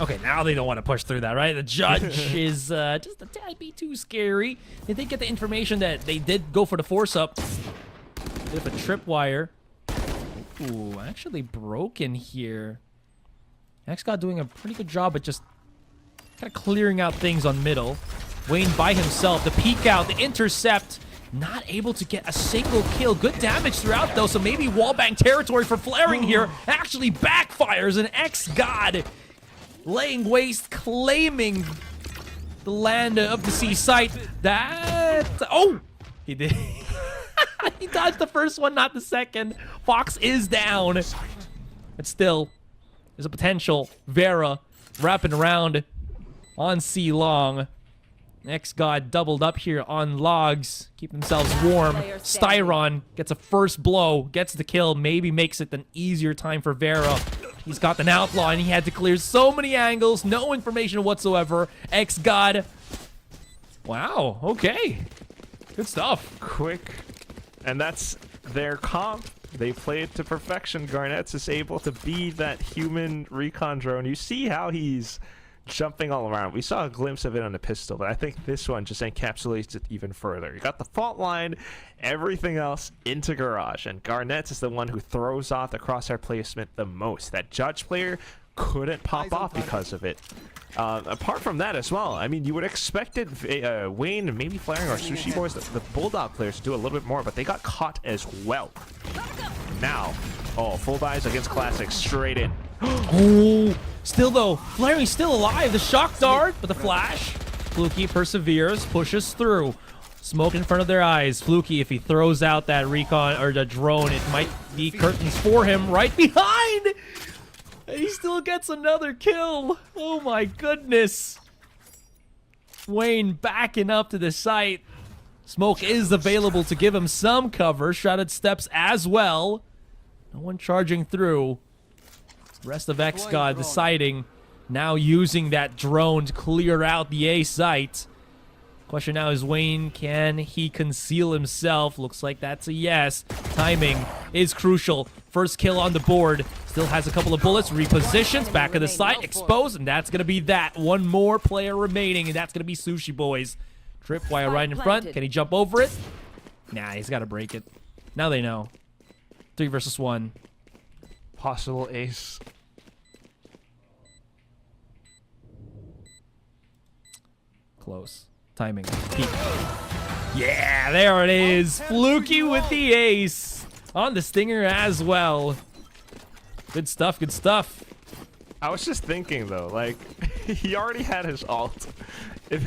Speaker 1: Okay, now they don't want to push through that, right? The judge is just a tad bit too scary. They did get the information that they did go for the force-up. Bit of a tripwire. Ooh, actually broken here. XGOD doing a pretty good job at just kind of clearing out things on middle. Wayne by himself. The peek out, the intercept. Not able to get a single kill. Good damage throughout, though, so maybe wallbang territory for Flaring here actually backfires, and XGOD laying waste, claiming the land of the sea site. That... Oh! He did. He dodged the first one, not the second. Fox is down. But still, there's a potential. Vera wrapping around on C long. XGOD doubled up here on logs. Keep themselves warm. Styron gets a first blow, gets the kill, maybe makes it an easier time for Vera. He's got an outlaw, and he had to clear so many angles. No information whatsoever. XGOD. Wow, okay. Good stuff.
Speaker 2: Quick. And that's their comp. They played to perfection. Garnets is able to be that human recon drone. You see how he's jumping all around. We saw a glimpse of it on the pistol, but I think this one just encapsulates it even further. You got the fault line, everything else into garage, and Garnets is the one who throws off the crosshair placement the most. That judge player couldn't pop off because of it. Apart from that as well, I mean, you would expected Wayne and maybe Flaring or Sushi Boys, the Bulldog players, to do a little bit more, but they got caught as well. Now, oh, full buys against Classic, straight in.
Speaker 1: Oh, still though, Flaring's still alive. The shock dart, but the flash. Fluky perseveres, pushes through. Smoke in front of their eyes. Fluky, if he throws out that recon or the drone, it might be curtains for him right behind. He still gets another kill. Oh my goodness. Wayne backing up to the site. Smoke is available to give him some cover. Shrouded steps as well. No one charging through. Rest of XGOD deciding now using that drone to clear out the A site. Question now is Wayne, can he conceal himself? Looks like that's a yes. Timing is crucial. First kill on the board. Still has a couple of bullets. Repositions back of the site. Exposed. And that's going to be that. One more player remaining. And that's going to be Sushi Boys. Tripwire right in front. Can he jump over it? Nah, he's got to break it. Now they know. 3 versus 1.
Speaker 2: Possible ace.
Speaker 1: Close. Timing. Peek. Yeah, there it is. Fluky with the ace. On the stinger as well. Good stuff, good stuff.
Speaker 2: I was just thinking though, like, he already had his ult. If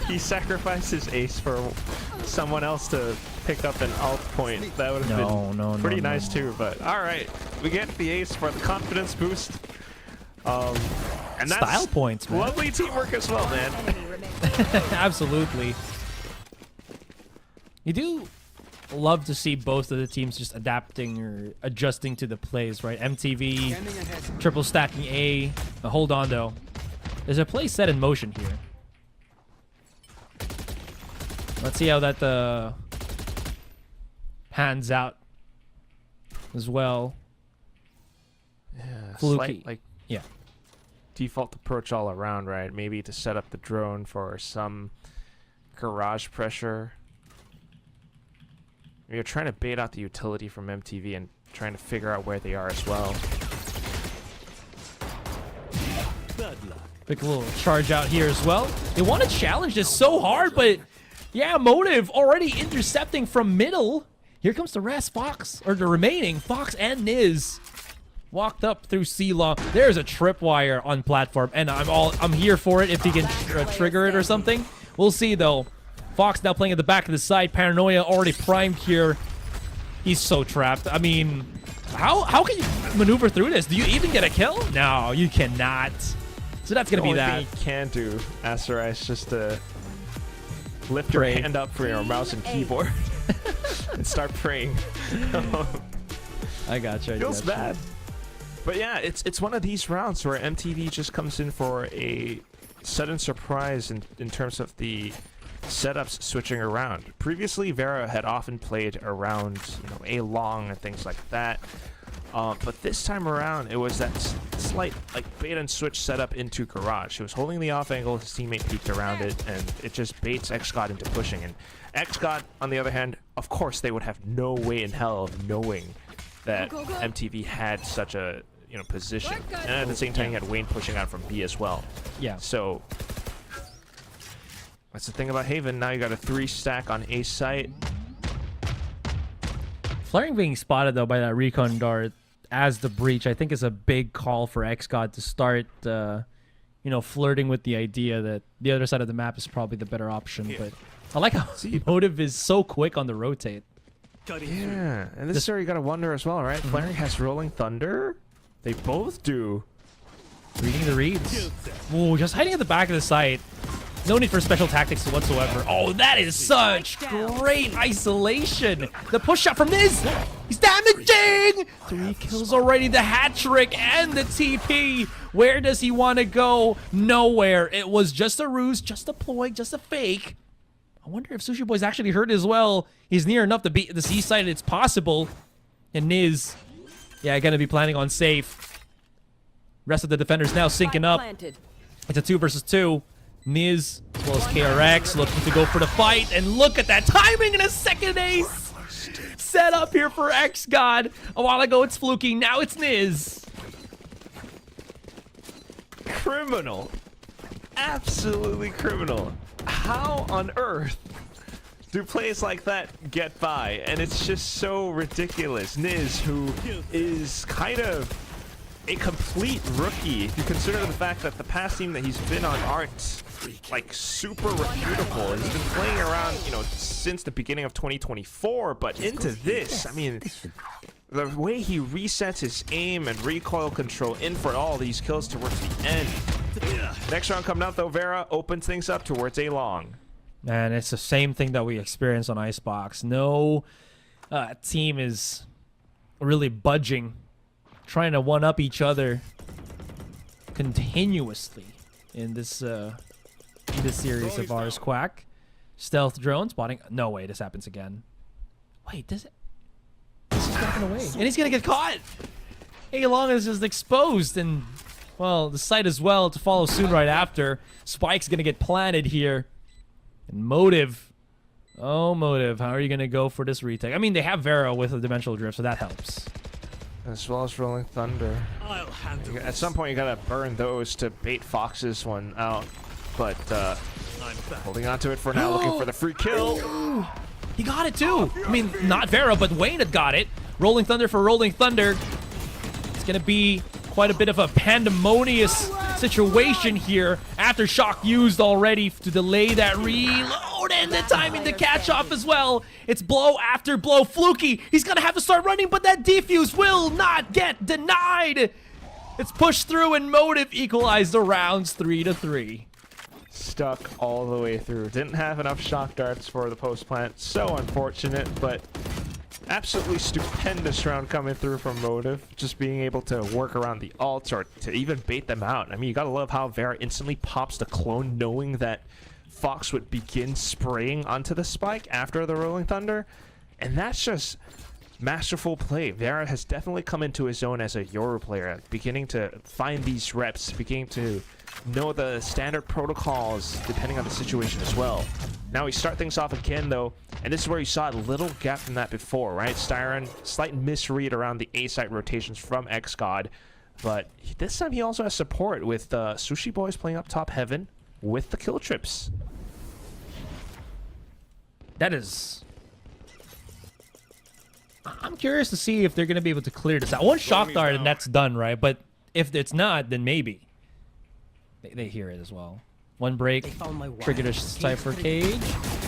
Speaker 2: he sacrificed his ace for someone else to pick up an ult point, that would have been pretty nice too. But all right, we get the ace for the confidence boost. And that's
Speaker 1: style points, man.
Speaker 2: Lovely teamwork as well, man.
Speaker 1: Absolutely. You do love to see both of the teams just adapting or adjusting to the plays, right? MTV, triple stacking A. Hold on, though. There's a play set in motion here. Let's see how that pans out as well.
Speaker 2: Yeah,
Speaker 1: Fluky.
Speaker 2: like
Speaker 1: yeah.
Speaker 2: Default approach all around, right? Maybe to set up the drone for some garage pressure. You're trying to bait out the utility from MTV and trying to figure out where they are as well.
Speaker 1: Pick a little charge out here as well. They want to challenge this so hard, but yeah, Motive already intercepting from middle. Here comes the rest, Fox, or the remaining Fox and Niz. Walked up through C-Long. There's a tripwire on platform, and I'm here for it if he can trigger it or something. We'll see though. Fox now playing at the back of the side. Paranoia already primed here. He's so trapped. I mean, how can you maneuver through this? Do you even get a kill? No, you cannot. So that's gonna be that.
Speaker 2: The only thing you can do, Asterice, just to lift your hand up for your mouse and keyboard and start praying.
Speaker 1: I gotcha.
Speaker 2: Feels bad. But yeah, it's one of these rounds where MTV just comes in for a sudden surprise in terms of the setups switching around. Previously, Vera had often played around, A long and things like that. But this time around, it was that slight bait and switch setup into garage. He was holding the off angle, his teammate peeked around it, and it just baits XGOD into pushing. And XGOD, on the other hand, of course, they would have no way in hell of knowing that MTV had such a position, and at the same time he had Wayne pushing out from B as well.
Speaker 1: Yeah.
Speaker 2: So that's the thing about Haven. Now you got a 3 stack on A site.
Speaker 1: Flaring being spotted though by that recon dart as the breach, I think is a big call for XGOD to start, flirting with the idea that the other side of the map is probably the better option. Yeah. But I like how Motive is so quick on the rotate.
Speaker 2: Yeah, and this is where you gotta wonder as well, right? Flaring has Rolling Thunder. They both do.
Speaker 1: Reading the reads. Ooh, just hiding at the back of the site. No need for special tactics whatsoever. Oh, that is such great isolation. The push shot from Niz. He's damaging. 3 kills already. The hat trick and the TP. Where does he want to go? Nowhere. It was just a ruse, just a ploy, just a fake. I wonder if Sushi Boy's actually hurt as well. He's near enough to beat the C side. It's possible. And Niz, yeah, gonna be planning on safe. Rest of the defenders now syncing up. It's a 2 versus 2. Niz as well as KRX looking to go for the fight. And look at that timing and a second ace. Set up here for XGOD. A while ago it's Fluky. Now it's Niz.
Speaker 2: Criminal. Absolutely criminal. How on earth do plays like that get by? And it's just so ridiculous. Niz, who is kind of a complete rookie, if you consider the fact that the past team that he's been on aren't super reputable. He's been playing around, since the beginning of 2024, but into this, I mean, The way he resets his aim and recoil control in for all these kills towards the end. Next round coming out though, Vera opens things up towards a long.
Speaker 1: And it's the same thing that we experienced on Icebox. No team is really budging, trying to one-up each other continuously in this series of ours. Quack. Stealth drone spotting. No way, this happens again. Wait, does it? This is backing away. And he's going to get caught. A-Long is just exposed. And, well, the site as well to follow soon right after. Spike's going to get planted here. And Motive. Oh, Motive. How are you going to go for this retake? I mean, they have Vera with a Dimensional Drift, so that helps.
Speaker 2: As well as Rolling Thunder. At some point, you gotta burn those to bait Fox's one out. But holding on to it for now, looking for the free kill.
Speaker 1: He got it too. I mean, not Vera, but Wayne had got it. Rolling Thunder for Rolling Thunder. It's gonna be quite a bit of a pandemonious situation here. Aftershock used already to delay that reload, and the timing to catch off as well. It's blow after blow. Fluky, he's gonna have to start running, but that defuse will not get denied. It's pushed through, and Motive equalized the rounds 3-3.
Speaker 2: Stuck all the way through. Didn't have enough shock darts for the post plant. So unfortunate, but absolutely stupendous round coming through from Motive. Just being able to work around the ults or to even bait them out. I mean, you gotta love how Vera instantly pops the clone knowing that Fox would begin spraying onto the spike after the Rolling Thunder. And that's just masterful play. Vera has definitely come into his own as a Yoru player, beginning to find these reps, beginning to know the standard protocols depending on the situation as well. Now we start things off again though, and this is where you saw a little gap from that before, right? Styron, slight misread around the A-site rotations from XGOD, but this time he also has support with Sushi Boys playing up top heaven with the kill trips.
Speaker 1: That is... I'm curious to see if they're going to be able to clear this out. One shock dart and that's done, right? But if it's not, then maybe. They hear it as well. One break, triggered a Cypher cage.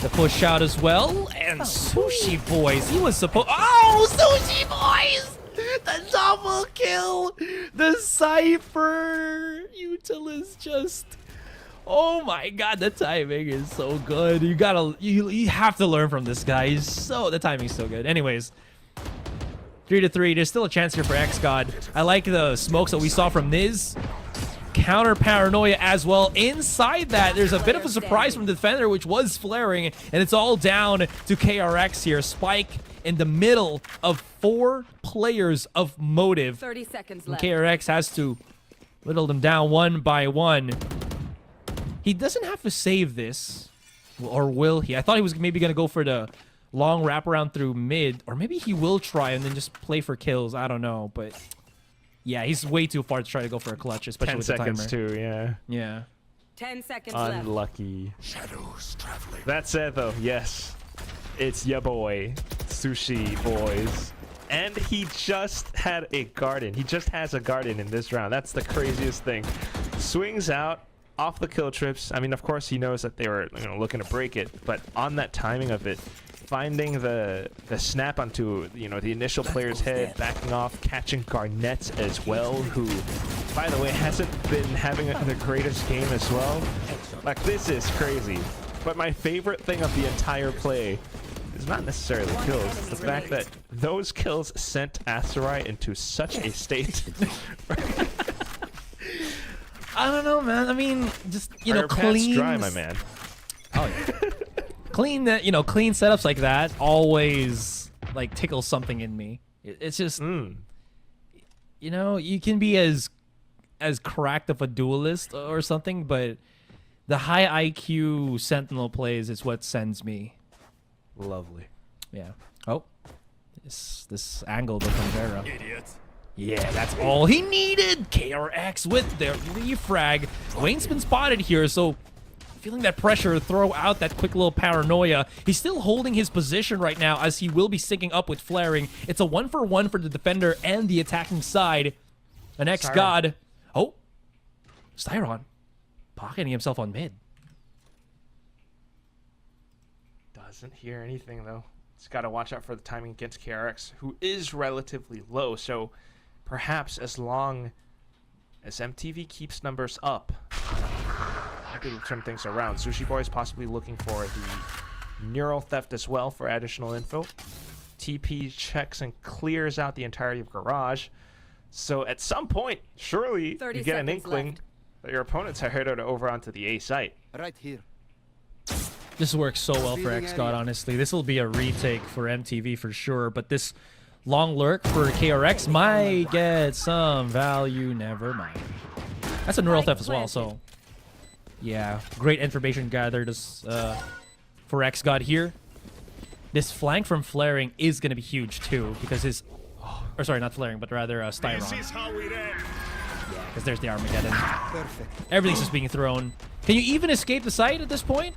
Speaker 1: The push out as well. And Sushi Boys, he was supposed... Oh, Sushi Boys! The double kill! The Cypher! Util is just... Oh my god, the timing is so good. You have to learn from this guy. The timing's so good. Anyways, 3-3. There's still a chance here for XGOD. I like the smokes that we saw from Niz. Counter paranoia as well. Inside that, there's a bit of a surprise from the defender, which was flaring, and it's all down to KRX here. Spike in the middle of 4 players of Motive.
Speaker 4: 30 seconds
Speaker 1: and
Speaker 4: left.
Speaker 1: KRX has to whittle them down one by one. He doesn't have to save this, or will he? I thought he was maybe going to go for the long wraparound through mid, or maybe he will try and then just play for kills. I don't know, but yeah, he's way too far to try to go for a clutch, especially
Speaker 2: 10
Speaker 1: with the timer.
Speaker 2: seconds too, yeah.
Speaker 1: Yeah.
Speaker 4: 10 seconds left.
Speaker 2: Unlucky.
Speaker 3: Shadows traveling.
Speaker 2: That said though, yes, it's ya boy, Sushi Boys. And he just had a garden. He just has a garden in this round. That's the craziest thing. Swings out off the kill trips. I mean, of course, he knows that they were looking to break it, but on that timing of it, finding the snap onto the initial player's head, backing off, catching Garnets as well, who, by the way, hasn't been having the greatest game as well. Like, this is crazy. But my favorite thing of the entire play is not necessarily the kills. It's the fact that those kills sent Asteroid into such a state.
Speaker 1: I don't know, man. I mean, just
Speaker 2: Your
Speaker 1: clean.
Speaker 2: path's dry, my man.
Speaker 1: Oh yeah. Clean clean setups like that always like tickle something in me. It's just you can be as cracked of a duelist or something, but the high IQ Sentinel plays is what sends me.
Speaker 2: Lovely.
Speaker 1: Yeah. Oh, this angle from Vera.
Speaker 3: Idiot.
Speaker 1: Yeah, that's all he needed. KRX with their refrag. Wayne's been spotted here, so feeling that pressure, throw out that quick little paranoia. He's still holding his position right now as he will be syncing up with flaring. It's a 1-for-1 for the defender and the attacking side. An XGOD. Oh, Styron pocketing himself on mid.
Speaker 2: Doesn't hear anything though. He's got to watch out for the timing against KRX, who is relatively low. So perhaps as long as MTV keeps numbers up, it'll turn things around. Sushi Boy is possibly looking for the neural theft as well for additional info. TP checks and clears out the entirety of garage. So at some point, surely you
Speaker 4: 30
Speaker 2: get an
Speaker 4: seconds
Speaker 2: inkling
Speaker 4: left.
Speaker 2: that your opponents are headed over onto the A site.
Speaker 3: Right here.
Speaker 1: This works so well for
Speaker 3: Revealing
Speaker 1: XGOD,
Speaker 3: area.
Speaker 1: honestly. This will be a retake for MTV for sure, but this long lurk for KRX might get some value. Never mind. That's a neural theft as well, so yeah, great information gathered for XGOD here. This flank from Flaring is going to be huge too, because his, or sorry, not Flaring, but rather Styron. Because there's the Armageddon.
Speaker 3: Perfect.
Speaker 1: Everything's just being thrown. Can you even escape the site at this point?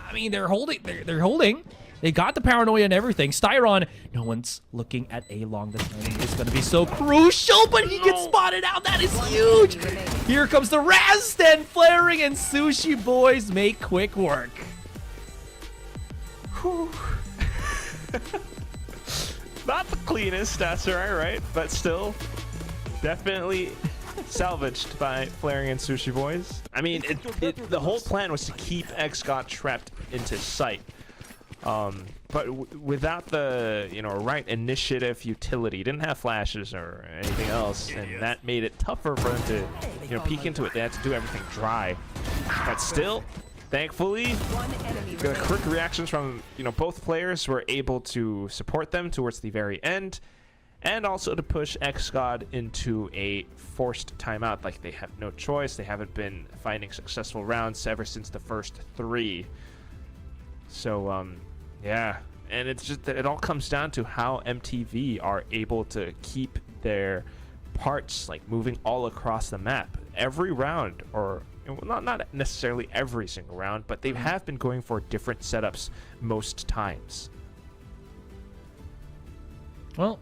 Speaker 1: I mean, they're holding. They're holding. They got the paranoia and everything. Styron, no one's looking at A long. The timing is going to be so crucial, but he gets spotted out. That is huge. Here comes the Rast, and Flaring and Sushi Boys make quick work.
Speaker 2: Whew. Not the cleanest, that's right? But still, definitely salvaged by Flaring and Sushi Boys. I mean, the whole plan was to keep XGOD trapped into sight. But without the right initiative utility, didn't have flashes or anything else, and that made it tougher for them to peek into it. They had to do everything dry. But still, thankfully,
Speaker 4: One enemy
Speaker 2: the
Speaker 4: remaining.
Speaker 2: quick reactions from both players were able to support them towards the very end, and also to push XGOD into a forced timeout. Like, they have no choice. They haven't been finding successful rounds ever since the first 3. So yeah, and it's just that it all comes down to how MTV are able to keep their parts like moving all across the map every round, or not necessarily every single round, but they have been going for different setups most times.
Speaker 1: Well,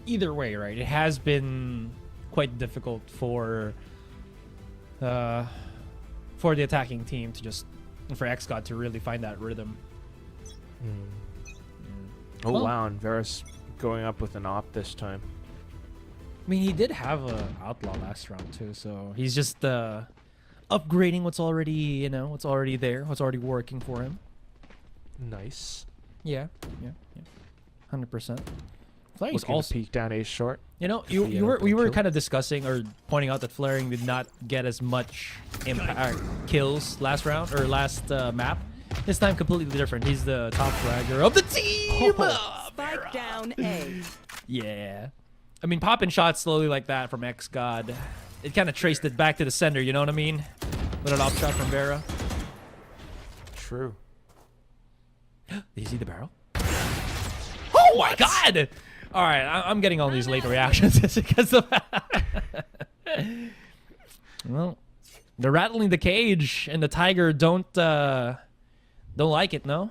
Speaker 1: either way, right? It has been quite difficult for the attacking team to just, for XGOD to really find that rhythm.
Speaker 2: Oh
Speaker 1: Well-
Speaker 2: wow, and Varus going up with an op this time.
Speaker 1: I mean, he did have a outlaw last round too, so he's just upgrading what's already, what's already there, what's already working for him.
Speaker 2: Nice.
Speaker 1: Yeah. 100%. Flaring was
Speaker 2: Looking to
Speaker 1: also,
Speaker 2: peek down A short.
Speaker 1: we
Speaker 2: the
Speaker 1: were
Speaker 2: kill.
Speaker 1: kind of discussing or pointing out that Flaring did not get as much impact kills last round or last map. This time completely different. He's the top fragger of the team.
Speaker 4: Spike down A.
Speaker 1: Yeah. I mean, popping shots slowly like that from XGOD, it kind of traced it back to the center, you know what I mean? With an op shot from Vera.
Speaker 2: True.
Speaker 1: Did you see the barrel? Oh my god! All right, I'm getting all these late reactions just because of well, they're rattling the cage, and the tiger don't like it, no?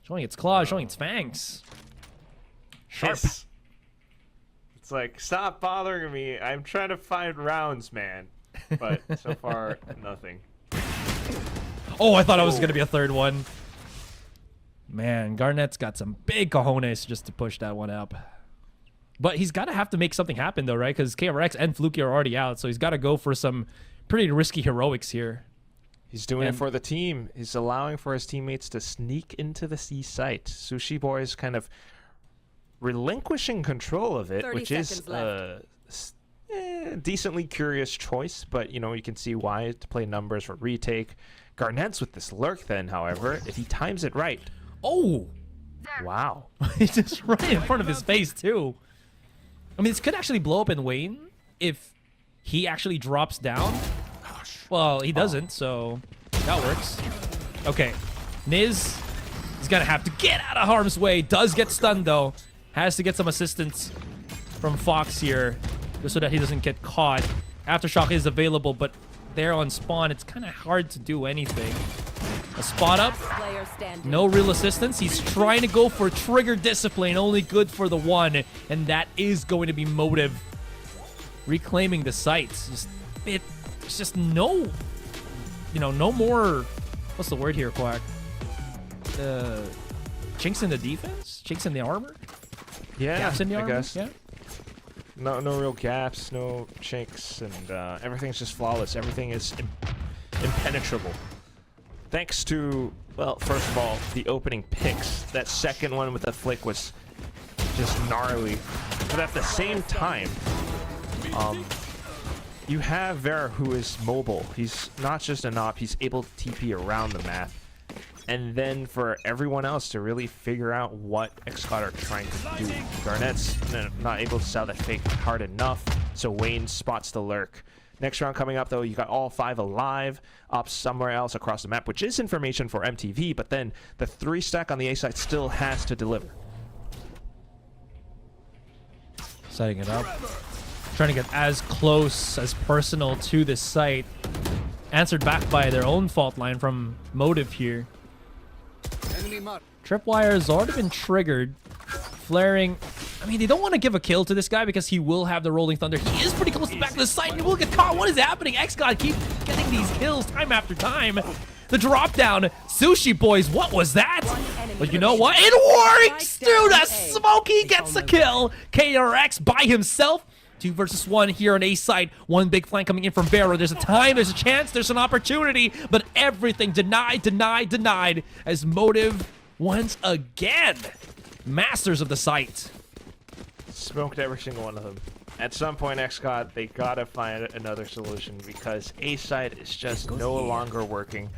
Speaker 1: Showing its claws, showing its fangs. Sharp.
Speaker 2: It's like, stop bothering me. I'm trying to find rounds, man. But so far, nothing.
Speaker 1: Oh, I thought it was going to be a third one. Man, Garnett's got some big cojones just to push that one up. But he's got to have to make something happen, though, right? Because KRX and Fluky are already out, so he's got to go for some pretty risky heroics here.
Speaker 2: He's doing
Speaker 1: And-
Speaker 2: it for the team. He's allowing for his teammates to sneak into the C site. Sushi Boy's kind of relinquishing control of it,
Speaker 4: 30
Speaker 2: which is
Speaker 4: seconds
Speaker 2: a decently curious choice, but you can see why, to play numbers for retake. Garnett's with this lurk then, however, if he times it right.
Speaker 1: Oh!
Speaker 2: Wow.
Speaker 1: He's just right in front of his face, too. I mean, this could actually blow up in Wayne if he actually drops down. Well, he doesn't, so that works. Okay. Niz is going to have to get out of harm's way. Does get stunned, though. Has to get some assistance from Fox here just so that he doesn't get caught. Aftershock is available, but there on spawn, it's kind of hard to do anything. A spot up.
Speaker 4: Player standing.
Speaker 1: No real assistance. He's trying to go for trigger discipline, only good for the one, and that is going to be Motive. Reclaiming the sites. There's just no, no more. What's the word here, Quack? chinks in the defense? Chinks in the armor?
Speaker 2: Yeah,
Speaker 1: Gaps in the armor?
Speaker 2: I guess.
Speaker 1: Yeah.
Speaker 2: No real gaps, no chinks, and everything's just flawless. Everything is impenetrable. Thanks to, well, first of all, the opening picks. That second one with the flick was just gnarly. But at the same time, you have Vera, who is mobile. He's not just an op, he's able to TP around the map. And then for everyone else to really figure out what XGOD are trying to do. Garnett's not able to sell that fake hard enough, so Wayne spots the lurk. Next round coming up, though, you got all 5 alive up somewhere else across the map, which is information for MTV, but then the 3 stack on the A side still has to deliver.
Speaker 1: Setting it up. Trying to get as close as personal to this site. Answered back by their own fault line from Motive here.
Speaker 3: Enemy mark.
Speaker 1: Tripwire has already been triggered. Flaring. I mean, they don't want to give a kill to this guy because he will have the Rolling Thunder. He is pretty close to the back of the site and he will get caught. What is happening? XGOD keep getting these kills time after time. The drop down. Sushi Boys, what was that? But you know what? It works, dude! A Smokey gets the kill. KRX by himself. 2 versus 1 here on A side. One big flank coming in from Vera. There's a time, there's a chance, there's an opportunity, but everything denied as Motive once again masters of the site.
Speaker 2: Smoked every single one of them. At some point, XGOD, they gotta find another solution because A side is just no longer working.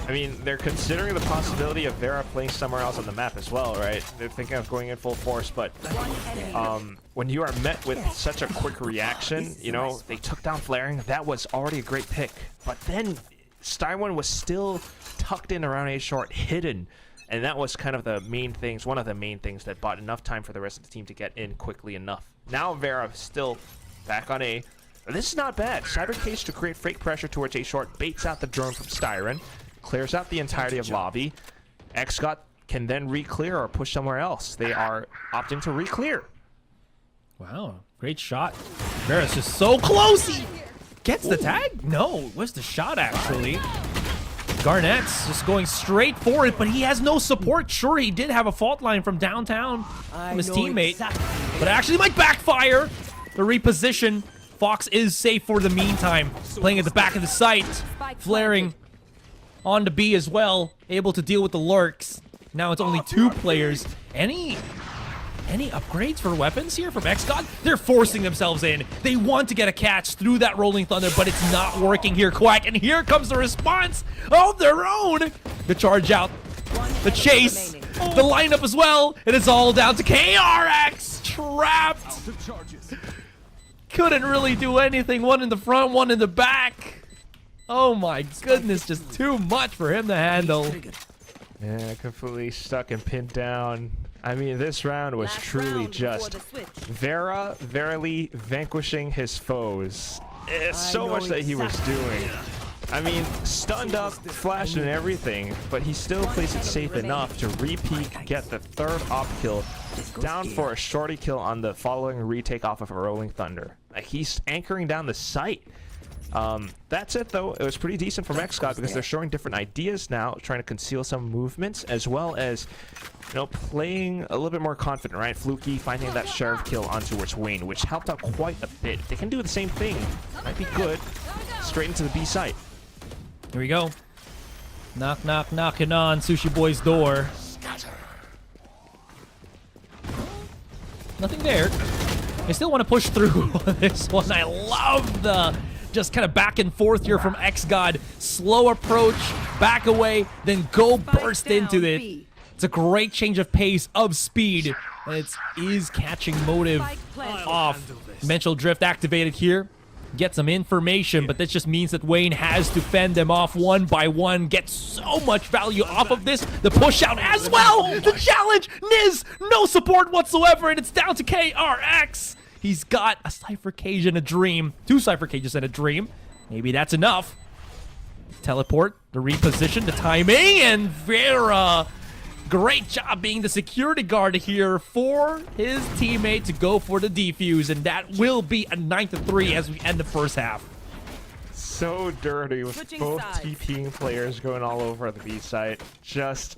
Speaker 2: I mean, they're considering the possibility of Vera playing somewhere else on the map as well, right? They're thinking of going in full force, but when you are met with such a quick reaction, you know, they took down Flaring. That was already a great pick. But then Styrone was still tucked in around A short, hidden. And that was kind of the main things, one of the main things that bought enough time for the rest of the team to get in quickly enough. Now Vera still back on A. This is not bad. Cybercase to create fake pressure towards A short, baits out the drone from Styron. Clears out the entirety of lobby. XGOD can then re-clear or push somewhere else. They are opting to re-clear.
Speaker 1: Wow, great shot. Vera's just so close. He gets the tag? No, where's the shot actually? Garnett's just going straight for it, but he has no support. Sure, he did have a fault line from downtown from his teammate, but it actually might backfire. The reposition. Fox is safe for the meantime. Playing at the back of the site. Flaring on to B as well, able to deal with the lurks. Now it's only 2 players. Any upgrades for weapons here from XGOD? They're forcing themselves in. They want to get a catch through that Rolling Thunder, but it's not working here, Quack. And here comes the response of their own. The charge out, the chase, the lineup as well. It is all down to KRX. Trapped. Couldn't really do anything. One in the front, one in the back. Oh my goodness, just too much for him to handle.
Speaker 2: Yeah, completely stuck and pinned down. I mean, this round was truly just Vera verily vanquishing his foes. It's so much that he was doing. I mean, stunned up, flash and everything, but he still plays it safe enough to re-peek, get the 3rd op kill, down for a shorty kill on the following retake off of a Rolling Thunder. Like, he's anchoring down the site. That's it though. It was pretty decent from XGOD because they're showing different ideas now, trying to conceal some movements, as well as, you know, playing a little bit more confident, right? Fluky finding that sheriff kill on towards Wayne, which helped out quite a bit. They can do the same thing. Might be good. Straight into the B site.
Speaker 1: Here we go. Knock, knock, knocking on Sushi Boy's door. Nothing there. I still want to push through on this one. I love the just kind of back and forth here from XGOD. Slow approach, back away, then go burst into it. It's a great change of pace, of speed, and it is catching Motive off. Mental Drift activated here. Get some information, but this just means that Wayne has to fend them off one by one. Get so much value off of this. The push out as well. The challenge. Niz, no support whatsoever, and it's down to KRX. He's got a Cypher Cage and a Dream. 2 Cypher Cages and a Dream. Maybe that's enough. Teleport, the reposition, the timing, and Vera. Great job being the security guard here for his teammate to go for the defuse, and that will be a 9-3 as we end the first half.
Speaker 2: So dirty with both TPing players going all over the B site. Just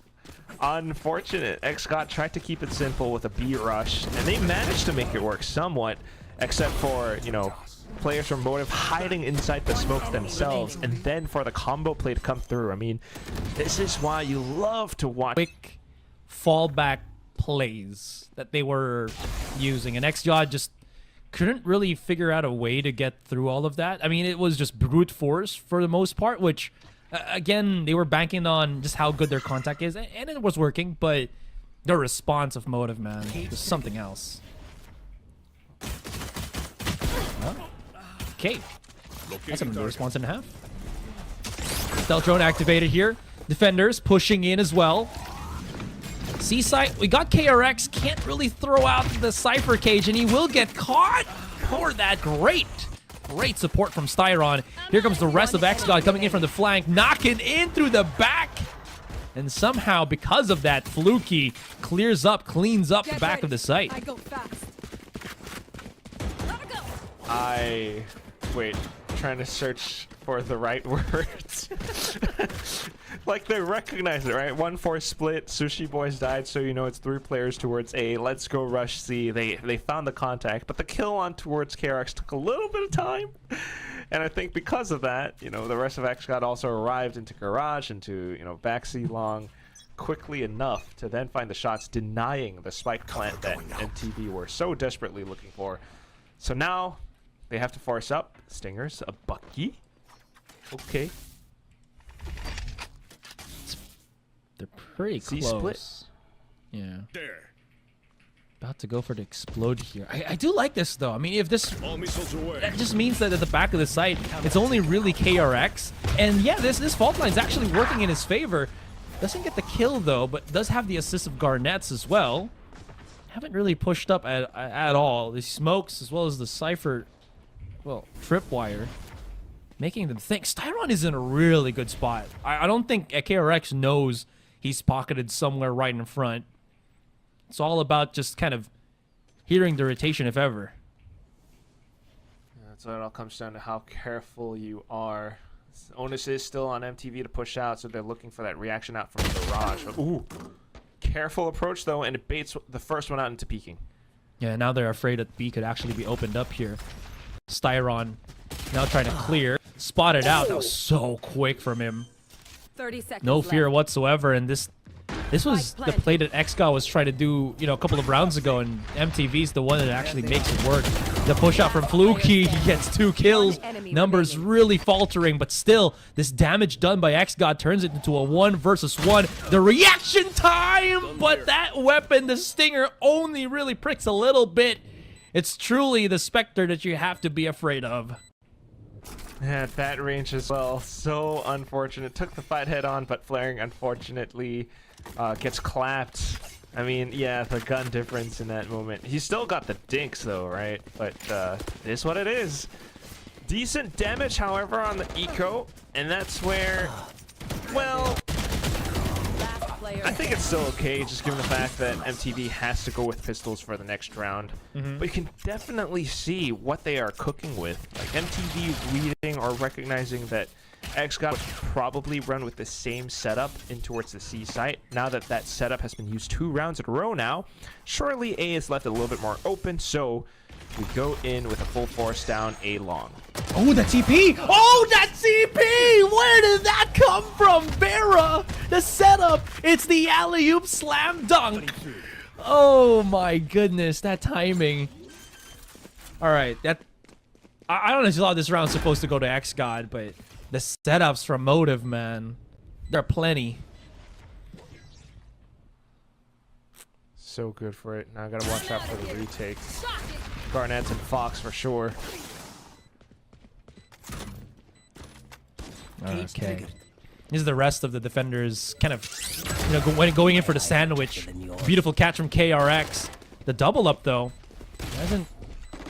Speaker 2: Unfortunate. XGOD tried to keep it simple with a B rush, and they managed to make it work somewhat, except for, you know, players from Motive hiding inside the smokes themselves, and then for the combo play to come through. I mean, this is why you love to watch
Speaker 1: Quick fallback plays that they were using, and XGOD just couldn't really figure out a way to get through all of that. I mean, it was just brute force for the most part, which again, they were banking on just how good their contact is, and it was working, but the response of Motive, man, was something else. Okay, that's another response and a half. Stealth drone activated here. Defenders pushing in as well. Seaside, we got KRX, can't really throw out the Cypher cage, and he will get caught for that. Great support from Styron. Here comes the rest of XGOD coming in from the flank, knocking in through the back. And somehow, because of that, Fluky cleans up the back of the site.
Speaker 4: I go fast.
Speaker 2: Wait, trying to search for the right words. Like, they recognize it, right? 1-4 split, Sushi Boys died, so you know it's 3 players towards A. Let's go rush C. They found the contact, but the kill on towards KRX took a little bit of time. And I think because of that, you know, the rest of XGOD also arrived into Garage, into, you know, back C long quickly enough to then find the shots, denying the spike plant that MTV were so desperately looking for. So now they have to force up. Stingers, a Bucky. Okay.
Speaker 1: They're pretty
Speaker 2: C
Speaker 1: close.
Speaker 2: split.
Speaker 1: Yeah. About to go for the explode here. I do like this though. I mean, if this, that just means that at the back of the site, it's only really KRX. And yeah, this fault line's actually working in his favor. Doesn't get the kill though, but does have the assist of Garnets as well. Haven't really pushed up at all. The smokes as well as the Cypher, well, tripwire, making them think. Styron is in a really good spot. I don't think KRX knows he's pocketed somewhere right in front. It's all about just kind of hearing the rotation, if ever.
Speaker 2: So it all comes down to how careful you are. Onus is still on MTV to push out, so they're looking for that reaction out from Garage. Ooh. Careful approach, though, and it baits the first one out into peeking.
Speaker 1: Yeah, now they're afraid that B could actually be opened up here. Styron now trying to clear. Spotted out. That was so quick from him.
Speaker 4: 30 seconds
Speaker 1: No fear
Speaker 4: left.
Speaker 1: whatsoever, and this was the play that XGOD was trying to do, you know, a couple of rounds ago, and MTV's the one that actually makes it work. The push out from Fluky, he gets 2 kills. Numbers really faltering, but still, this damage done by XGOD turns it into a 1 versus 1. The reaction time, but that weapon, the Stinger, only really pricks a little bit. It's truly the Spectre that you have to be afraid of.
Speaker 2: Yeah, at that range as well. So unfortunate. Took the fight head on, but Flaring, unfortunately, gets clapped. I mean, yeah, the gun difference in that moment. He still got the dinks, though, right? But it is what it is. Decent damage, however, on the eco. And that's where, well, I think it's still okay, just given the fact that MTV has to go with pistols for the next round. But you can definitely see what they are cooking with. Like, MTV reading or recognizing that XGOD would probably run with the same setup in towards the C site. Now that that setup has been used 2 rounds in a row now, surely A is left a little bit more open, so we go in with a full force down A long.
Speaker 1: Oh, that TP! Oh, that TP! Where did that come from? Vera, the setup. It's the alley-oop slam dunk. Oh my goodness, that timing. All right, that I honestly thought this round's supposed to go to XGOD, but the setups from Motive, man, there are plenty.
Speaker 2: So good for it. Now I gotta watch out for the retake. Garnets and Fox for sure.
Speaker 1: Okay. This is the rest of the defenders kind of, you know, going in for the sandwich. Beautiful catch from KRX. The double up, though, hasn't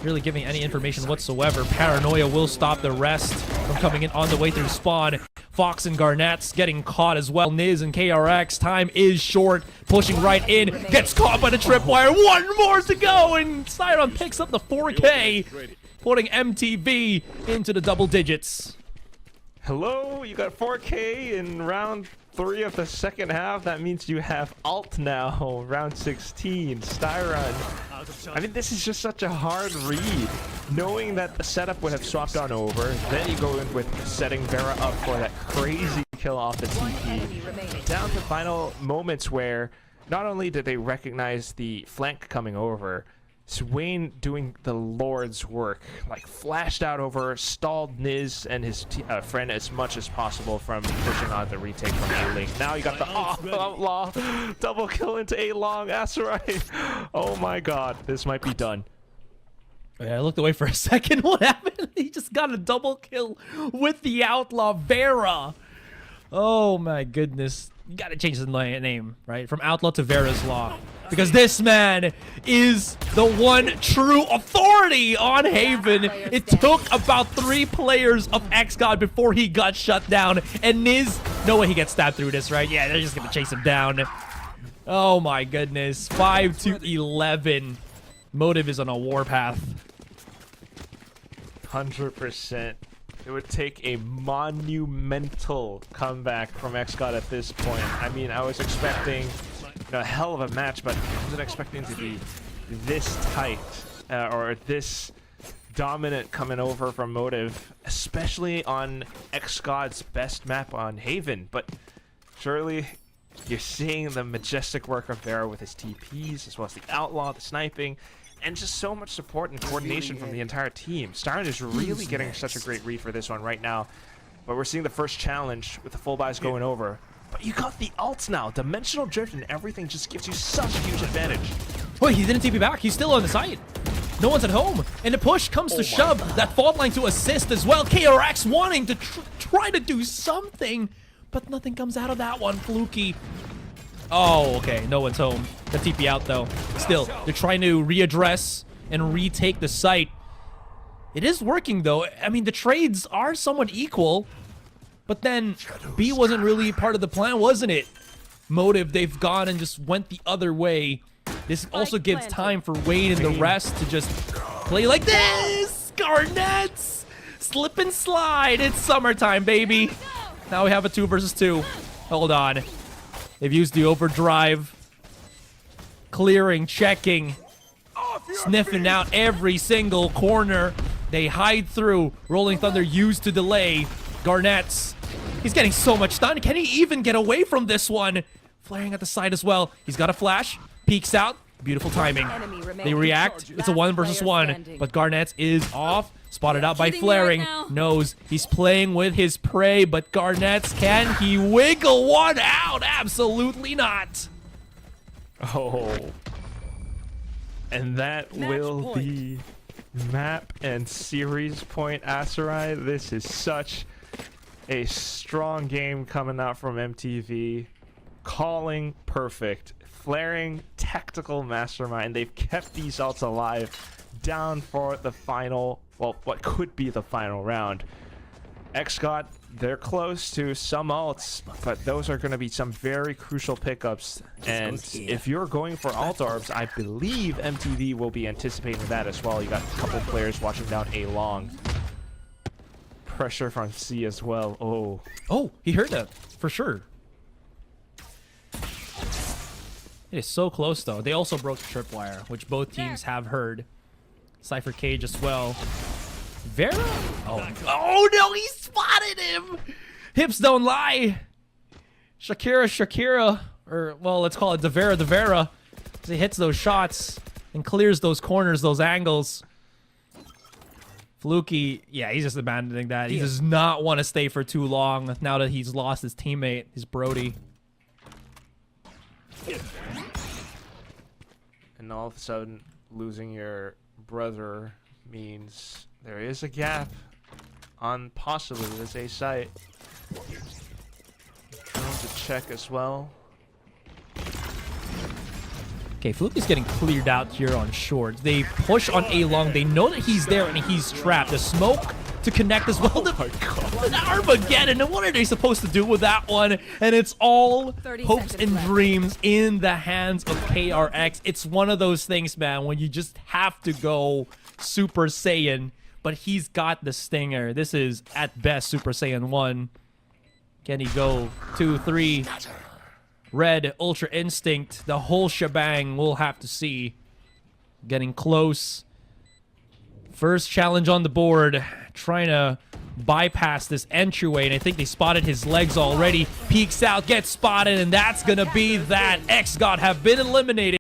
Speaker 1: really giving any information whatsoever. Paranoia will stop the rest from coming in on the way through spawn. Fox and Garnets getting caught as well. Niz and KRX, time is short. Pushing right in, gets caught by the tripwire. 1 more to go, and Styron picks up the 4K, putting MTV into the double digits.
Speaker 2: Hello, you got 4K in round 3 of the second half. That means you have Alt now, round 16, Styron. I mean, this is just such a hard read. Knowing that the setup would have swapped on over, then you go in with setting Vera up for that crazy kill off the TP. Down to final moments where not only did they recognize the flank coming over, Swain doing the Lord's work, like flashed out over, stalled Niz and his friend as much as possible from pushing on the retake from A-Link. Now you got the Outlaw double kill into A-Long, Aserai. Oh my god, this might be done.
Speaker 1: Yeah, I looked away for a second. What happened? He just got a double kill with the Outlaw Vera. Oh my goodness. You gotta change the name, right? From Outlaw to Vera's Law. Because this man is the one true authority on Haven. It took about 3 players of XGOD before he got shut down. And Niz, no way he gets stabbed through this, right? Yeah, they're just gonna chase him down. Oh my goodness. 5 to 11. Motive is on a warpath.
Speaker 2: 100%. It would take a monumental comeback from XGOD at this point. I mean, I was expecting a hell of a match, but I wasn't expecting to be this tight or this dominant coming over from Motive, especially on XGOD's best map on Haven. But surely you're seeing the majestic work of Vera with his TPs, as well as the Outlaw, the sniping, and just so much support and coordination from the entire team. Styron is really getting such a great read for this one right now. But we're seeing the first challenge with the full buys going over. But you got the ults now. Dimensional drift and everything just gives you such a huge advantage.
Speaker 1: Wait, he didn't TP back. He's still on the site. No one's at home. And the push comes to shove. That fault line to assist as well. KRX wanting to try to do something. But nothing comes out of that one. Fluky. Oh, okay. No one's home. The TP out, though. Still, they're trying to readdress and retake the site. It is working, though. I mean, the trades are somewhat equal. But then, B wasn't really part of the plan, wasn't it? Motive, they've gone and just went the other way. This also gives time for Wayne and the rest to just play like this! Garnets! Slip and slide. It's summertime, baby. Now we have a 2 versus 2. Hold on. They've used the overdrive. Clearing, checking. Sniffing out every single corner. They hide through. Rolling Thunder used to delay. Garnets. He's getting so much stun. Can he even get away from this one? Flaring at the side as well. He's got a flash. Peeks out. Beautiful timing. They react. It's a 1 versus 1. But Garnets is off. Spotted out by Flaring. Knows he's playing with his prey. But Garnets, can he wiggle one out? Absolutely not.
Speaker 2: Oh. And that will be map and series point, Aserai. This is such a strong game coming out from MTV. Calling perfect. Flaring tactical mastermind. They've kept these ults alive down for the final, well, what could be the final round. XGOD, they're close to some ults, but those are going to be some very crucial pickups. And if you're going for alt orbs, I believe MTV will be anticipating that as well. You got a couple players watching down A long. Pressure from C as well.
Speaker 1: Oh, he heard that for sure. It is so close, though. They also broke the tripwire, which both teams have heard. Cypher Cage as well. Vera? Oh no, he spotted him! Hips don't lie. Shakira. Or, well, let's call it Devera. He hits those shots and clears those corners, those angles. Fluky, yeah, he's just abandoning that. He does not want to stay for too long now that he's lost his teammate, his Brody.
Speaker 2: And all of a sudden, losing your brother means there is a gap on possibly this A site. Trying to check as well.
Speaker 1: Okay, Fluky's getting cleared out here on short. They push on A long. They know that he's there and he's trapped. The smoke to connect as well. Oh my God. An Armageddon. And what are they supposed to do with that one? And it's all hopes and dreams in the hands of KRX. It's one of those things, man, when you just have to go Super Saiyan. But he's got the stinger. This is, at best, Super Saiyan 1. Can he go 2, 3? Red, Ultra Instinct, the whole shebang. We'll have to see. Getting close. First challenge on the board. Trying to bypass this entryway, and I think they spotted his legs already. Peeks out, gets spotted, and that's gonna be that. XGOD have been eliminated.